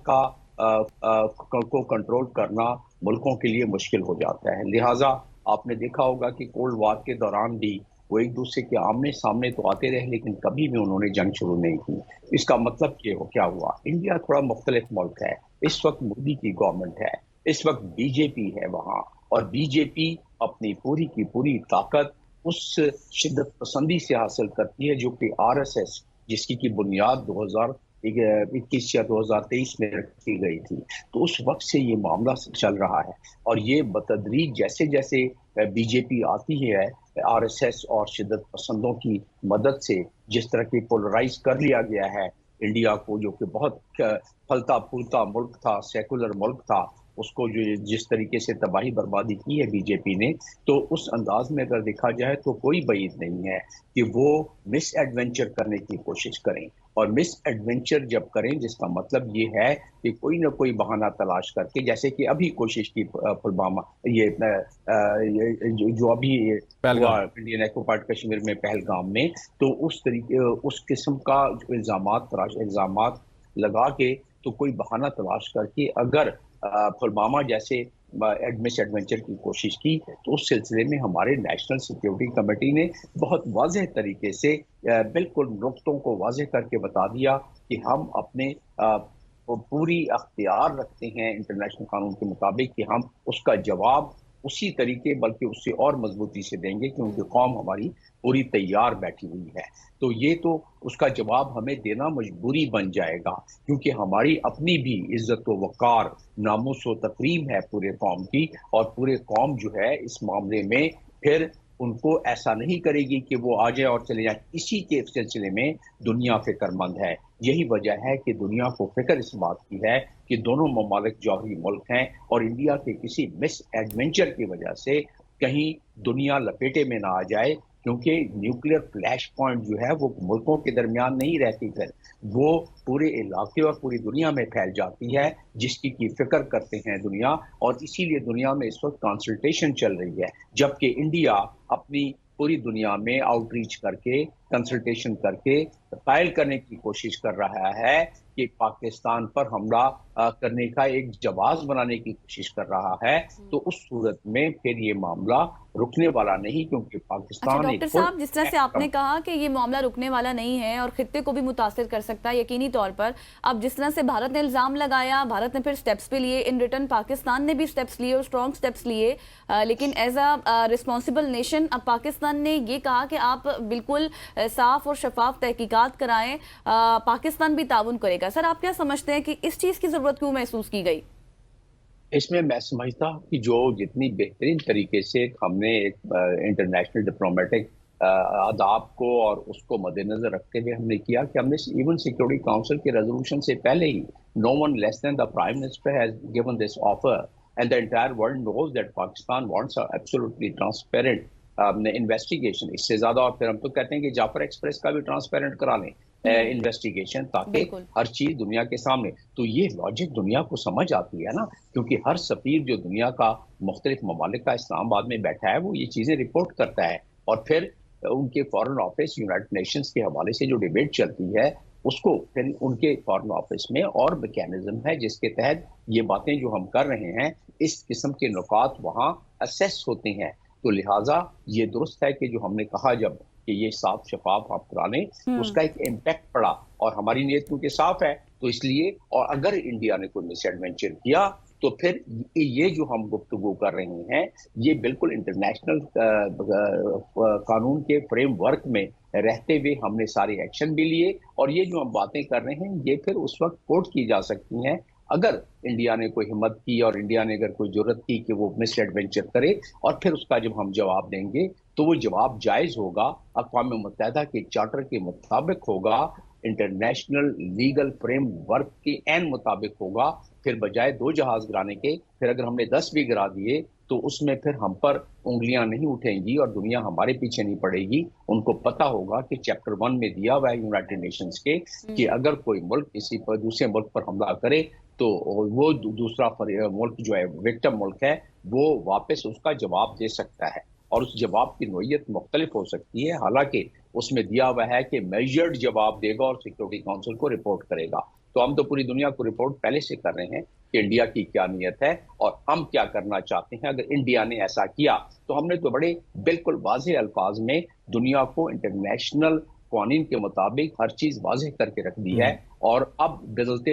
को कंट्रोल करना मुल्कों के लिए मुश्किल हो जाता है। लिहाजा आपने देखा होगा कि कोल्ड वार के दौरान भी वो एक दूसरे के आमने सामने तो आते रहे, लेकिन कभी भी उन्होंने जंग शुरू नहीं की। इसका मतलब क्या हुआ, इंडिया थोड़ा मुख्तलिफ मुल्क है, इस वक्त मोदी की गवर्नमेंट है, इस वक्त बीजेपी है वहाँ, और बीजेपी अपनी पूरी की पूरी ताकत उस शिद्दत पसंदी से हासिल करती है जो कि आरएसएस, जिसकी की बुनियाद 2021 या 2023 में रखी गई थी। तो उस वक्त से ये मामला चल रहा है, और ये बतदरीज जैसे जैसे बीजेपी आती है, आरएसएस और शिद्दत पसंदों की मदद से जिस तरह की पोलराइज कर लिया गया है इंडिया को, जो कि बहुत फलता फूलता मुल्क था, सेकुलर मुल्क था, उसको जो जिस तरीके से तबाही बर्बादी की है बीजेपी ने, तो उस अंदाज में अगर देखा जाए तो कोई बईद नहीं है कि वो मिस एडवेंचर करने की कोशिश करें। और मिस एडवेंचर जब करें, जिसका मतलब ये है कि कोई ना कोई बहाना तलाश करके, जैसे कि अभी कोशिश की पुलवामा, ये जो अभी हुआ इंडियन एको पार्ट कश्मीर में पहलगाम में, तो उस तरीके उस किस्म का इल्जामात लगा के, तो कोई बहाना तलाश करके अगर पुलवामा जैसे मिस एडवेंचर की कोशिश की, तो उस सिलसिले में हमारे नेशनल सिक्योरिटी कमेटी ने बहुत वाज़ेह तरीके से बिल्कुल नुक्तों को वाज़ेह करके बता दिया कि हम अपने पूरी अख्तियार रखते हैं इंटरनेशनल कानून के मुताबिक कि हम उसका जवाब उसी तरीके बल्कि उससे और मजबूती से देंगे, क्योंकि कौम हमारी पूरी तैयार बैठी हुई है। तो ये तो उसका जवाब हमें देना मजबूरी बन जाएगा, क्योंकि हमारी अपनी भी इज्जत व वकार, नामूस व तकरीम है पूरे कौम की, और पूरे कौम जो है इस मामले में फिर उनको ऐसा नहीं करेगी कि वो आ जाए और चले जाए। इसी के सिलसिले में दुनिया फिक्रमंद है। यही वजह है कि दुनिया को फिक्र इस बात की है कि दोनों ममालिक जौहरी मुल्क हैं, और इंडिया के किसी मिस एडवेंचर की वजह से कहीं दुनिया लपेटे में ना आ जाए, क्योंकि न्यूक्लियर फ्लैश पॉइंट जो है वो मुल्कों के दरमियान नहीं रहती, फिर वो पूरे इलाके और पूरी दुनिया में फैल जाती है, जिसकी की फिक्र करते हैं दुनिया। और इसीलिए दुनिया में इस वक्त कंसल्टेशन चल रही है, जबकि इंडिया अपनी पूरी दुनिया में आउटरीच करके, कंसल्टेशन करके कायल करने की कोशिश कर रहा है कि पाकिस्तान पर हमला करने का एक जवाब बनाने की कोशिश कर रहा है। तो उस सूरत में फिर ये मामला रुकने वाला नहीं, क्योंकि पाकिस्तान अच्छा डॉक्टर साहब, जिस तरह से आपने कहा कि ये मामला रुकने वाला नहीं है और खित्ते को भी मुतासिर कर सकता है यकीनी तौर पर, अब जिस तरह से भारत ने इल्जाम लगाया, भारत ने फिर स्टेप्स भी लिए, इन रिटर्न पाकिस्तान ने भी स्टेप्स लिए और स्ट्रॉन्ग स्टेप्स लिए, लेकिन एज अ रिस्पॉन्सिबल नेशन अब पाकिस्तान ने ये कहा कि आप बिल्कुल साफ और शफाफ तहकीकात कराएं, पाकिस्तान भी ताउन करेगा। सर आप क्या समझते हैं कि इस चीज़ की ज़रूरत क्यों महसूस की गई? इसमें मैं समझता हूँ कि जो जितनी बेहतरीन तरीके से हमने एक इंटरनेशनल डिप्लोमेटिक आदाब को और उसको मद्देनजर रखते हुए हमने किया कि हमने इवन सिक्योरिटी काउंसिल के रेजोल्यूशन से पहले ही no one less than the prime minister has given this offer and the entire world knows that Pakistan wants absolutely transparent investigation. इससे ज्यादा, और फिर हम तो कहते हैं कि जाफर एक्सप्रेस का भी ट्रांसपेरेंट करा लें इन्वेस्टिगेशन, ताकि हर चीज दुनिया के सामने। तो ये लॉजिक दुनिया को समझ आती है ना, क्योंकि हर सफीर जो दुनिया का मुख्तलिफ ममालिक का इस्लामाबाद में बैठा है वो ये चीजें रिपोर्ट करता है, और फिर उनके फॉरेन ऑफिस यूनाइटेड नेशंस के हवाले से जो डिबेट चलती है उसको फिर उनके फॉरेन ऑफिस में और मैकेनिज्म है जिसके तहत ये बातें जो हम कर रहे हैं, इस किस्म के नुकात वहाँ असेस होते हैं। तो लिहाजा ये दुरुस्त है कि जो हमने कहा जब कि ये साफ शफाफ आप करा लें, उसका एक इम्पैक्ट पड़ा, और हमारी नीयत क्योंकि साफ है तो इसलिए। और अगर इंडिया ने कोई मिस एडवेंचर किया तो फिर ये जो हम गुफ्तगू कर रहे हैं ये बिल्कुल इंटरनेशनल कानून के फ्रेमवर्क में रहते हुए हमने सारे एक्शन भी लिए, और ये जो हम बातें कर रहे हैं ये फिर उस वक्त कोर्ट की जा सकती हैं अगर इंडिया ने कोई हिम्मत की और इंडिया ने अगर कोई जरूरत की कि वो मिस एडवेंचर करे, और फिर उसका जब हम जवाब देंगे तो वो जवाब जायज होगा, अक़वाम मुत्तहिदा के चार्टर के मुताबिक होगा, इंटरनेशनल लीगल फ्रेमवर्क के एन मुताबिक होगा। फिर बजाय 2 जहाज गिराने के, फिर अगर हमने 10 भी गिरा दिए तो उसमें फिर हम पर उंगलियां नहीं उठेंगी और दुनिया हमारे पीछे नहीं पड़ेगी। उनको पता होगा कि चैप्टर 1 में दिया हुआ है यूनाइटेड नेशंस के कि अगर कोई मुल्क किसी पर दूसरे मुल्क पर हमला करे तो वो दूसरा मुल्क जो है विक्टिम मुल्क है वो वापस उसका जवाब दे सकता है, और उस जवाब की नोयत मुख्तलिफ हो सकती है। हालांकि उसमें दिया हुआ है कि मेजर्ड जवाब देगा और सिक्योरिटी काउंसिल को रिपोर्ट करेगा। तो हम तो पूरी दुनिया को रिपोर्ट पहले से कर रहे हैं कि इंडिया की क्या नीयत है और हम क्या करना चाहते हैं। अगर इंडिया ने ऐसा किया तो हमने तो बड़े बिल्कुल वाज़ेह अल्फाज में दुनिया को इंटरनेशनल कानून के मुताबिक हर चीज वाज़ेह करके रख दी है, और अब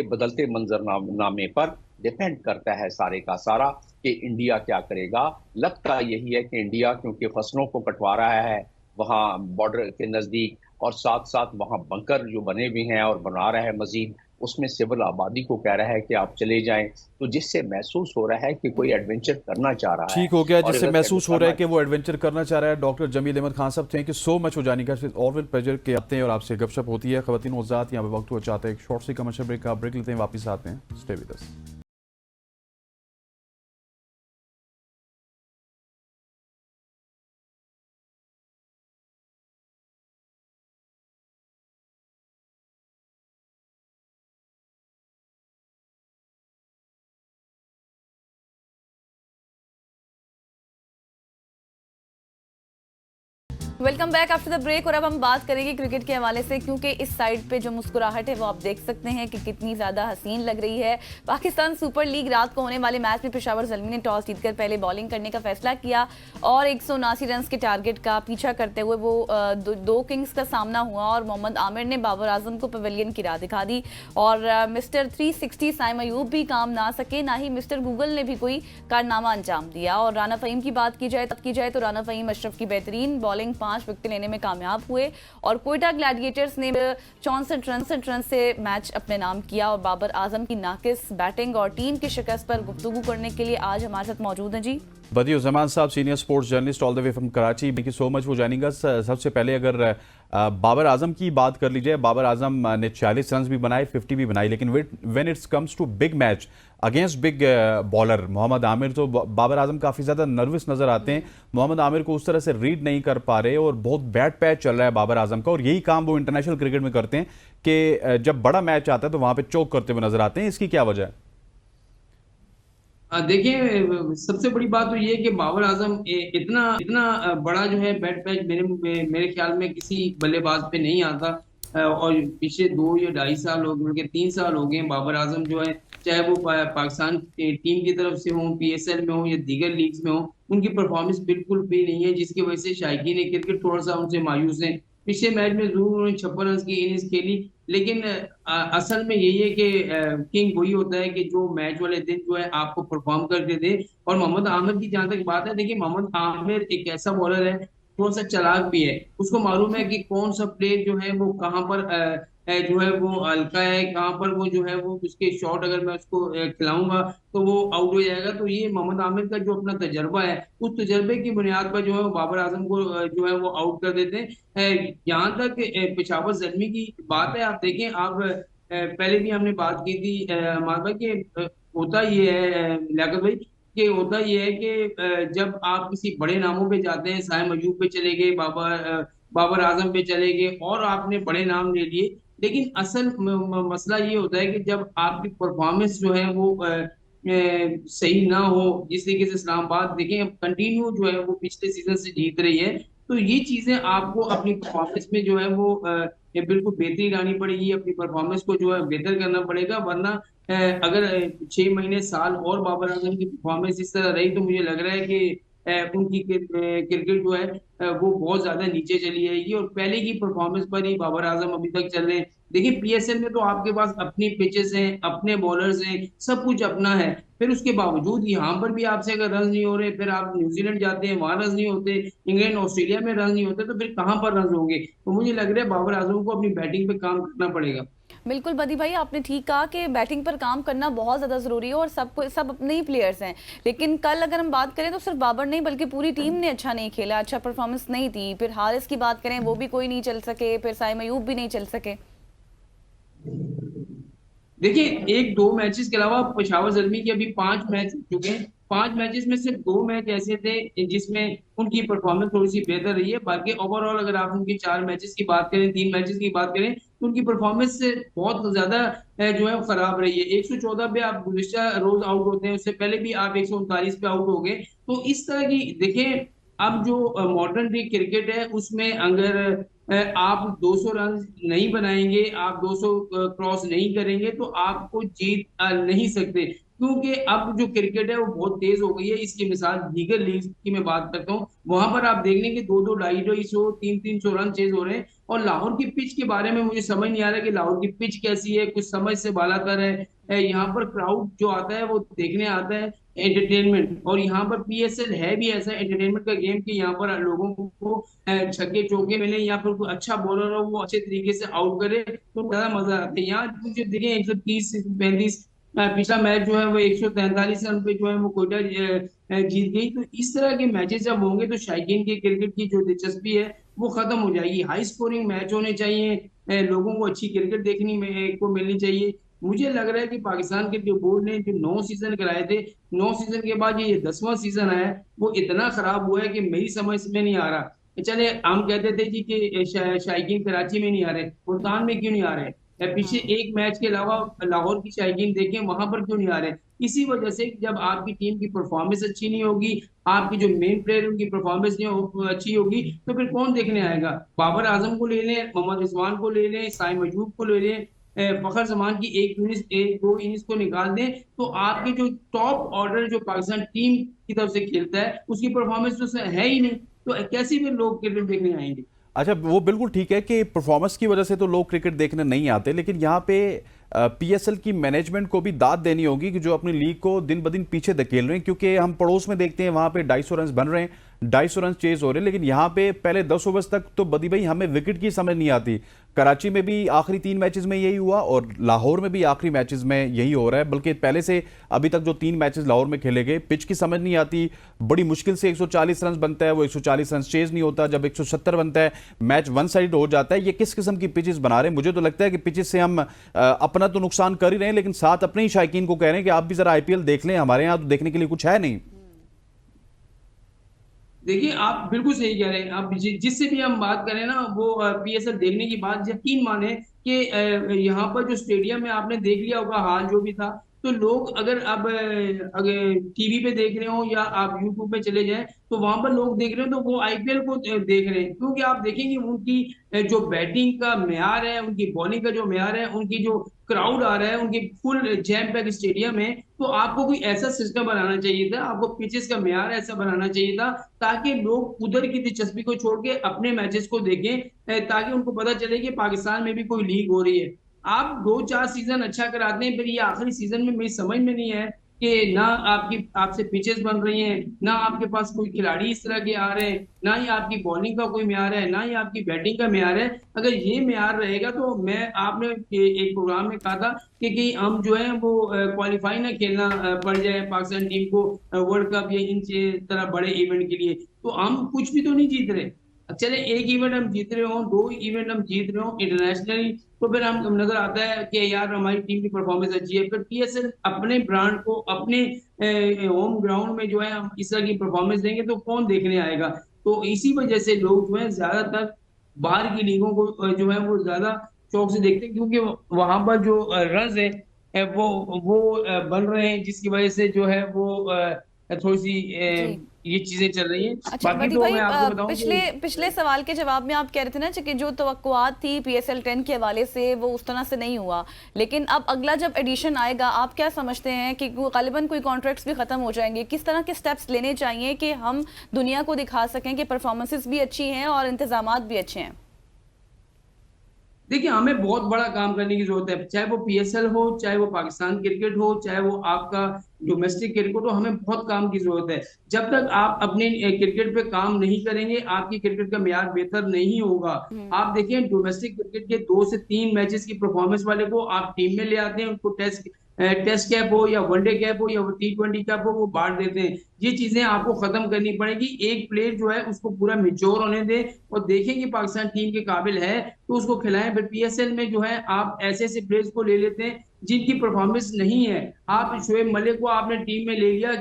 बदलते मंजरनामे पर डिपेंड करता है सारे का सारा कि इंडिया क्या करेगा। लगता यही है कि इंडिया क्योंकि फसलों को कटवा रहा है वहां बॉर्डर के नजदीक, और साथ साथ वहां बंकर जो बने हुए हैं और बना रहा है मजीद, उसमें सिविल आबादी को कह रहा है कि आप चले जाएं, तो जिससे महसूस हो रहा है कि कोई एडवेंचर करना चाह रहा है। ठीक हो गया, जिससे महसूस हो रहा है कि वो एडवेंचर करना चाह रहा है। डॉक्टर जमील अहमद खान साहब, थैंक यू सो मच हो जाने का, और विल प्लेजर के आते हैं और आपसे गपशप होती है। खवातीन हज़रात, यहाँ पे वक्त हो चाहते हैं एक शॉर्ट सी कमर्शियल ब्रेक का, ब्रेक लेते हैं, वापस आते हैं। Stay with us. Welcome back after the break. और अब हम बात करेंगे क्रिकेट के हवाले से, क्योंकि इस साइड पे जो मुस्कुराहट है वो आप देख सकते हैं कि कितनी ज़्यादा हसीन लग रही है। पाकिस्तान सुपर लीग रात को होने वाले मैच में पेशावर ज़ल्मी ने टॉस जीतकर पहले बॉलिंग करने का फैसला किया और 179 रन के टारगेट का पीछा करते हुए वो दो किंग्स का सामना हुआ और मोहम्मद आमिर ने बाबर आजम को पवेलियन की राह दिखा दी और मिस्टर 360 साइम अयूब भी काम ना सके, ना ही मिस्टर गूगल ने भी कोई कारनामा अंजाम दिया। और राना फ़हीम की बात की जाए तो राना फ़हीम अशरफ की बेहतरीन बॉलिंग 5 विकेट लेने में कामयाब हुए और कोयटा ग्लैडिएटर्स ने 64 रन से मैच अपने नाम किया। और बाबर आजम की नाकिस बैटिंग और टीम की शिकस्त पर गुफ्तगू करने के लिए आज हमारे साथ मौजूद हैं जी बदियुज़्ज़मान साहब, senior sports journalist all the way from Karachi. Thank you so much for joining us. सबसे पहले अगर बाबर आजम की बात कर लीजिए, बाबर आजम ने 40 रन भी बनाए, 50 भी बनाई, लेकिन when it's comes to big match against big bowler Mohammad Aamir, तो बाबर आजम काफ़ी ज़्यादा नर्वस नज़र आते हैं। मोहम्मद आमिर को उस तरह से रीड नहीं कर पा रहे और बहुत बैड पैच चल रहा है बाबर आजम का, और यही काम वो इंटरनेशनल क्रिकेट में करते हैं कि जब बड़ा मैच आता है तो वहाँ पर चौक करते हुए नजर आते हैं। इसकी क्या वजह है? देखिए, सबसे बड़ी बात तो ये है कि बाबर आजम इतना इतना बड़ा जो है बैट पैच मेरे ख्याल में किसी बल्लेबाज पे नहीं आता। और पिछले 2 या 2.5 साल हो गए, 3 साल हो गए बाबर आजम जो है, चाहे वो पाकिस्तान टीम की तरफ से हो, PSL में हो या दीगर लीग्स में हो, उनकी परफॉर्मेंस बिल्कुल भी नहीं है, जिसकी वजह से शायकीन क्रिकेट थोड़ा सा उनसे मायूस है। पिछले मैच में जरूर उन्होंने 56 रन की इनिंग्स खेली, लेकिन असल में यही है कि किंग वही होता है कि जो मैच वाले दिन जो है आपको परफॉर्म करके दे। और मोहम्मद आमिर की जहां तक बात है, देखिए मोहम्मद आमिर एक ऐसा बॉलर है, थोड़ा सा चालाक भी है, उसको मालूम है कि कौन सा प्ले जो है वो कहाँ पर जो है वो हल्का है, कहाँ पर वो जो है वो उसके शॉट अगर मैं उसको खिलाऊंगा तो वो आउट हो जाएगा। तो ये मोहम्मद आमिर का जो अपना तजर्बा है, उस तजर्बे की बुनियाद पर जो है वो बाबर आजम को जो है वो आउट कर देते हैं। यहाँ तक पेशावर ज़ल्मी की बात है, आप देखें, आप पहले भी हमने बात की थी हमारे भाई कि होता ये है लियाकत भाई, कि होता ये है कि जब आप किसी बड़े नामों पे जाते हैं, साइम अयूब पे चले गए, बाबर आजम पे चले गए और आपने बड़े नाम ले लिए, लेकिन असल मसला ये होता है कि जब आपकी परफॉर्मेंस जो है वो सही ना हो, जिस तरीके से इस्लामाबाद देखें कंटिन्यू जो है वो पिछले सीजन से जीत रही है, तो ये चीजें आपको अपनी परफॉर्मेंस में जो है वो ये बिल्कुल बेहतरी लानी पड़ेगी, अपनी परफॉर्मेंस को जो है बेहतर करना पड़ेगा। वरना अगर 6 महीने साल और बाबर आजम की परफॉर्मेंस इस तरह रही तो मुझे लग रहा है कि उनकी क्रिकेट जो है वो बहुत ज्यादा नीचे चली जाएगी और पहले की परफॉर्मेंस पर ही बाबर आजम अभी तक चल रहे हैं। देखिए पीएसएल में तो आपके पास अपनी पिचेस हैं, अपने बॉलर्स हैं, सब कुछ अपना है, फिर उसके बावजूद यहाँ पर भी आपसे अगर रन नहीं हो रहे, फिर आप न्यूजीलैंड जाते हैं वहां रन नहीं होते, इंग्लैंड ऑस्ट्रेलिया में रन नहीं होते, तो फिर कहाँ पर रन होंगे। तो मुझे लग रहा है बाबर आजम को अपनी बैटिंग पे काम करना पड़ेगा। बिल्कुल बदी भाई, आपने ठीक कहा कि बैटिंग पर काम करना बहुत ज़्यादा ज़रूरी है और सब अपने ही प्लेयर्स हैं। लेकिन कल अगर हम बात करें तो सिर्फ बाबर नहीं बल्कि पूरी टीम ने अच्छा नहीं खेला, अच्छा परफॉर्मेंस नहीं थी। फिर हारिस की बात करें वो भी कोई नहीं चल सके, फिर साइम अयूब भी नहीं चल सके। देखिए एक दो मैचेस के अलावा पेशावर ज़ल्मी के अभी 5 मैच हो चुके हैं, 5 मैचेस में सिर्फ 2 मैच ऐसे थे जिसमें उनकी परफॉर्मेंस थोड़ी सी बेहतर रही है। बाकी ओवरऑल अगर आप उनके 4 मैचेस की बात करें, 3 मैचेस की बात करें, तो उनकी परफॉर्मेंस बहुत ज्यादा जो है खराब रही है। 114 पे आप गुज़िश्ता रोज आउट होते हैं, उससे पहले भी आप 139 पे आउट हो गए। तो इस तरह की देखें, अब जो मॉडर्न डे क्रिकेट है उसमें अगर आप 200 रन नहीं बनाएंगे, आप 200 क्रॉस नहीं करेंगे तो आपको जीत नहीं सकते, क्योंकि अब जो क्रिकेट है वो बहुत तेज हो गई है। इसकी मिसाल दीगर लीग की मैं बात करता हूँ, वहां पर आप देख लेंगे 2-2, 250, 300 रन चेज हो रहे हैं। और लाहौर की पिच के बारे में मुझे समझ नहीं आ रहा कि लाहौर की पिच कैसी है, कुछ समझ से बालातर है। यहाँ पर क्राउड जो आता है वो देखने आता है एंटरटेनमेंट, और यहाँ पर पीएसएल है भी ऐसा एंटरटेनमेंट का गेम कि यहाँ पर लोगों को छक्के चौके मिले या फिर कोई अच्छा बॉलर हो वो अच्छे तरीके से आउट करे तो ज्यादा मजा आता है। यहाँ मुझे देखें 130 35 पिछला मैच जो है वो 143 रन पे जो है वो कोयटा जीत गई। तो इस तरह के मैचेस जब होंगे तो शायकीन की क्रिकेट की जो दिलचस्पी है वो खत्म हो जाएगी। हाई स्कोरिंग मैच होने चाहिए, लोगों को अच्छी क्रिकेट देखने में को मिलनी चाहिए। मुझे लग रहा है कि पाकिस्तान क्रिकेट बोर्ड ने जो 9 सीजन कराए थे, 9 सीजन के बाद ये 10वां सीजन आया वो इतना खराब हुआ है कि मेरी समझ में नहीं आ रहा। चले हम कहते थे जी कि शायकीन कराची में नहीं आ रहे, मुल्तान में क्यों नहीं आ रहे, पीछे एक मैच के अलावा लाहौर की शायकीन देखें वहां पर क्यों नहीं आ रहे। इसी वजह से जब आपकी टीम की परफॉर्मेंस अच्छी नहीं होगी, आपकी जो मेन प्लेयर उनकी परफॉर्मेंस नहीं अच्छी होगी, तो फिर कौन देखने आएगा। बाबर आजम को ले लें, मोहम्मद रिजवान को ले लें, साइम अयूब को ले लें, फखर जमान की एक दो इनिंग्स को निकाल दें, तो आपके जो टॉप ऑर्डर जो पाकिस्तान टीम की तरफ से खेलता है उसकी परफॉर्मेंस तो है ही नहीं, तो कैसे भी लोग क्रिकेट देखने आएंगे। अच्छा, वो बिल्कुल ठीक है कि परफॉर्मेंस की वजह से तो लोग क्रिकेट देखने नहीं आते, लेकिन यहाँ पे पीएसएल की मैनेजमेंट को भी दाद देनी होगी कि जो अपनी लीग को दिन ब दिन पीछे धकेल रहे हैं। क्योंकि हम पड़ोस में देखते हैं वहां पे 250 रन बन रहे हैं, 250 रन चेज हो रहे हैं, लेकिन यहाँ पे पहले 10 ओवर्स तक तो बदी भाई हमें विकेट की समझ नहीं आती। कराची में भी आखिरी 3 मैचेस में यही हुआ और लाहौर में भी आखिरी मैचेस में यही हो रहा है। बल्कि पहले से अभी तक जो 3 मैचेस लाहौर में खेले गए, पिच की समझ नहीं आती। बड़ी मुश्किल से 140 रन बनता है, वो 140 रन चेज नहीं होता। जब 170 बनता है मैच वन साइड हो जाता है। ये किस किस्म की पिचेस बना रहे हैं? मुझे तो लगता है कि पिचेस से हम अपना तो नुकसान कर ही रहे हैं, लेकिन साथ अपने ही शायकीन को कह रहे हैं कि आप भी जरा आईपीएल देख लें, हमारे यहाँ तो देखने के लिए कुछ है नहीं। देखिए आप बिल्कुल सही कह रहे हैं। आप जिससे भी हम बात करें ना वो पीएसएल देखने की बात यकीन माने कि यहाँ पर जो स्टेडियम में आपने देख लिया होगा हाल जो भी था, तो लोग अगर अब अगर टीवी पे देख रहे हो या आप यूट्यूब पे चले जाएं तो वहां पर लोग देख रहे हो तो वो आईपीएल को देख रहे हैं, क्योंकि आप देखेंगे उनकी जो बैटिंग का म्यार है, उनकी बॉलिंग का जो म्यार है, उनकी जो क्राउड आ रहा है, उनकी फुल जैम पैक स्टेडियम है। तो आपको कोई ऐसा सिस्टम बनाना चाहिए था, आपको पिचेस का म्यार ऐसा बनाना चाहिए था ताकि लोग उधर की दिलचस्पी को छोड़ के अपने मैचेस को देखें, ताकि उनको पता चले कि पाकिस्तान में भी कोई लीग हो रही है। आप 2-4 सीजन अच्छा कराते हैं, फिर ये आखिरी सीजन में मेरी समझ में नहीं है कि ना आपसे पिचेस बन रही हैं, ना आपके पास कोई खिलाड़ी इस तरह के आ रहे हैं, ना ही आपकी बॉलिंग का कोई म्यार है, ना ही आपकी बैटिंग का म्यार है। अगर ये म्यार रहेगा तो आपने एक प्रोग्राम में कहा था कि हम जो है वो क्वालिफाई ना खेलना पड़ जाए पाकिस्तान टीम को वर्ल्ड कप या इन तरह बड़े इवेंट के लिए, तो हम कुछ भी तो नहीं जीत रहे। चले एक इवेंट हम जीत रहे हो, 2 इवेंट हम जीत रहे हो इंटरनेशनली, तो फिर हम नजर आता है कि यार हमारी टीम की परफॉर्मेंस अच्छी है। फिर पीएसएल अपने ब्रांड को अपने होम ग्राउंड में जो है हम इस तरह की परफॉर्मेंस देंगे तो कौन देखने आएगा। तो इसी वजह से लोग जो है ज्यादातर बाहर की लीगों को जो है वो ज्यादा शौक से देखते हैं, क्योंकि वहां पर जो रन है वो बन रहे हैं, जिसकी वजह से जो है वो थोड़ी सी ये चीजें चल रही हैं। अच्छा बाकी वदी तो भाई, मैं आपको बताऊं पिछले सवाल के जवाब में आप कह रहे थे ना कि जो तवक्कुआत थी PSL 10 के हवाले से वो उस तरह से नहीं हुआ, लेकिन अब अगला जब एडिशन आएगा आप क्या समझते हैं कि गालिबन कोई कॉन्ट्रैक्ट्स भी खत्म हो जाएंगे, किस तरह के स्टेप्स लेने चाहिए कि हम दुनिया को दिखा सकें कि परफॉर्मेंसेस भी अच्छी हैं और इंतजामात भी अच्छे हैं? देखिए, हमें बहुत बड़ा काम करने की जरूरत है, चाहे वो PSL हो, चाहे वो पाकिस्तान क्रिकेट हो, चाहे वो आपका डोमेस्टिक क्रिकेट हो, हमें बहुत काम की जरूरत है। जब तक आप अपने क्रिकेट पे काम नहीं करेंगे, आपकी क्रिकेट का मेयार बेहतर नहीं होगा। आप देखिए, डोमेस्टिक क्रिकेट के 2 से 3 मैचेस की परफॉर्मेंस वाले को आप टीम में ले आते हैं, उनको टेस्ट कैप हो या वनडे कैप हो या T20 कैप हो, वो बांट देते हैं। ये चीजें आपको खत्म करनी पड़ेगी। एक प्लेयर जो है उसको पूरा मेच्योर होने दें और देखें कि पाकिस्तान टीम के काबिल है तो उसको खिलाएं। फिर PSL में जो है आप ऐसे ऐसे प्लेयर्स को ले लेते हैं जिनकी परफॉर्मेंस नहीं है। आप शोएब मलिक को आपने टीम में ले लिया,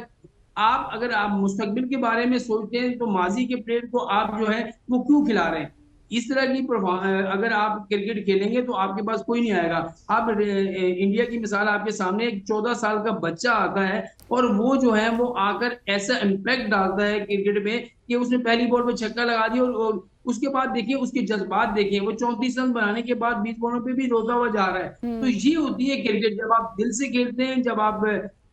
आप अगर आप मुस्तकबिल के बारे में सोचते हैं तो माजी के प्लेयर को आप जो है वो क्यों खिला रहे हैं? इस तरह की अगर आप क्रिकेट खेलेंगे तो आपके पास कोई नहीं आएगा। आप इंडिया की मिसाल आपके सामने, एक 14 साल का बच्चा आता है और वो जो है वो आकर ऐसा इम्पैक्ट डालता है क्रिकेट में कि उसने पहली बॉल पे छक्का लगा दिया और उसके बाद देखिए उसके जज्बात देखिए, वो 34 रन बनाने के बाद 20 बॉलों पे भी रोता हुआ जा रहा है। तो ये होती है क्रिकेट, जब आप दिल से खेलते हैं, जब आप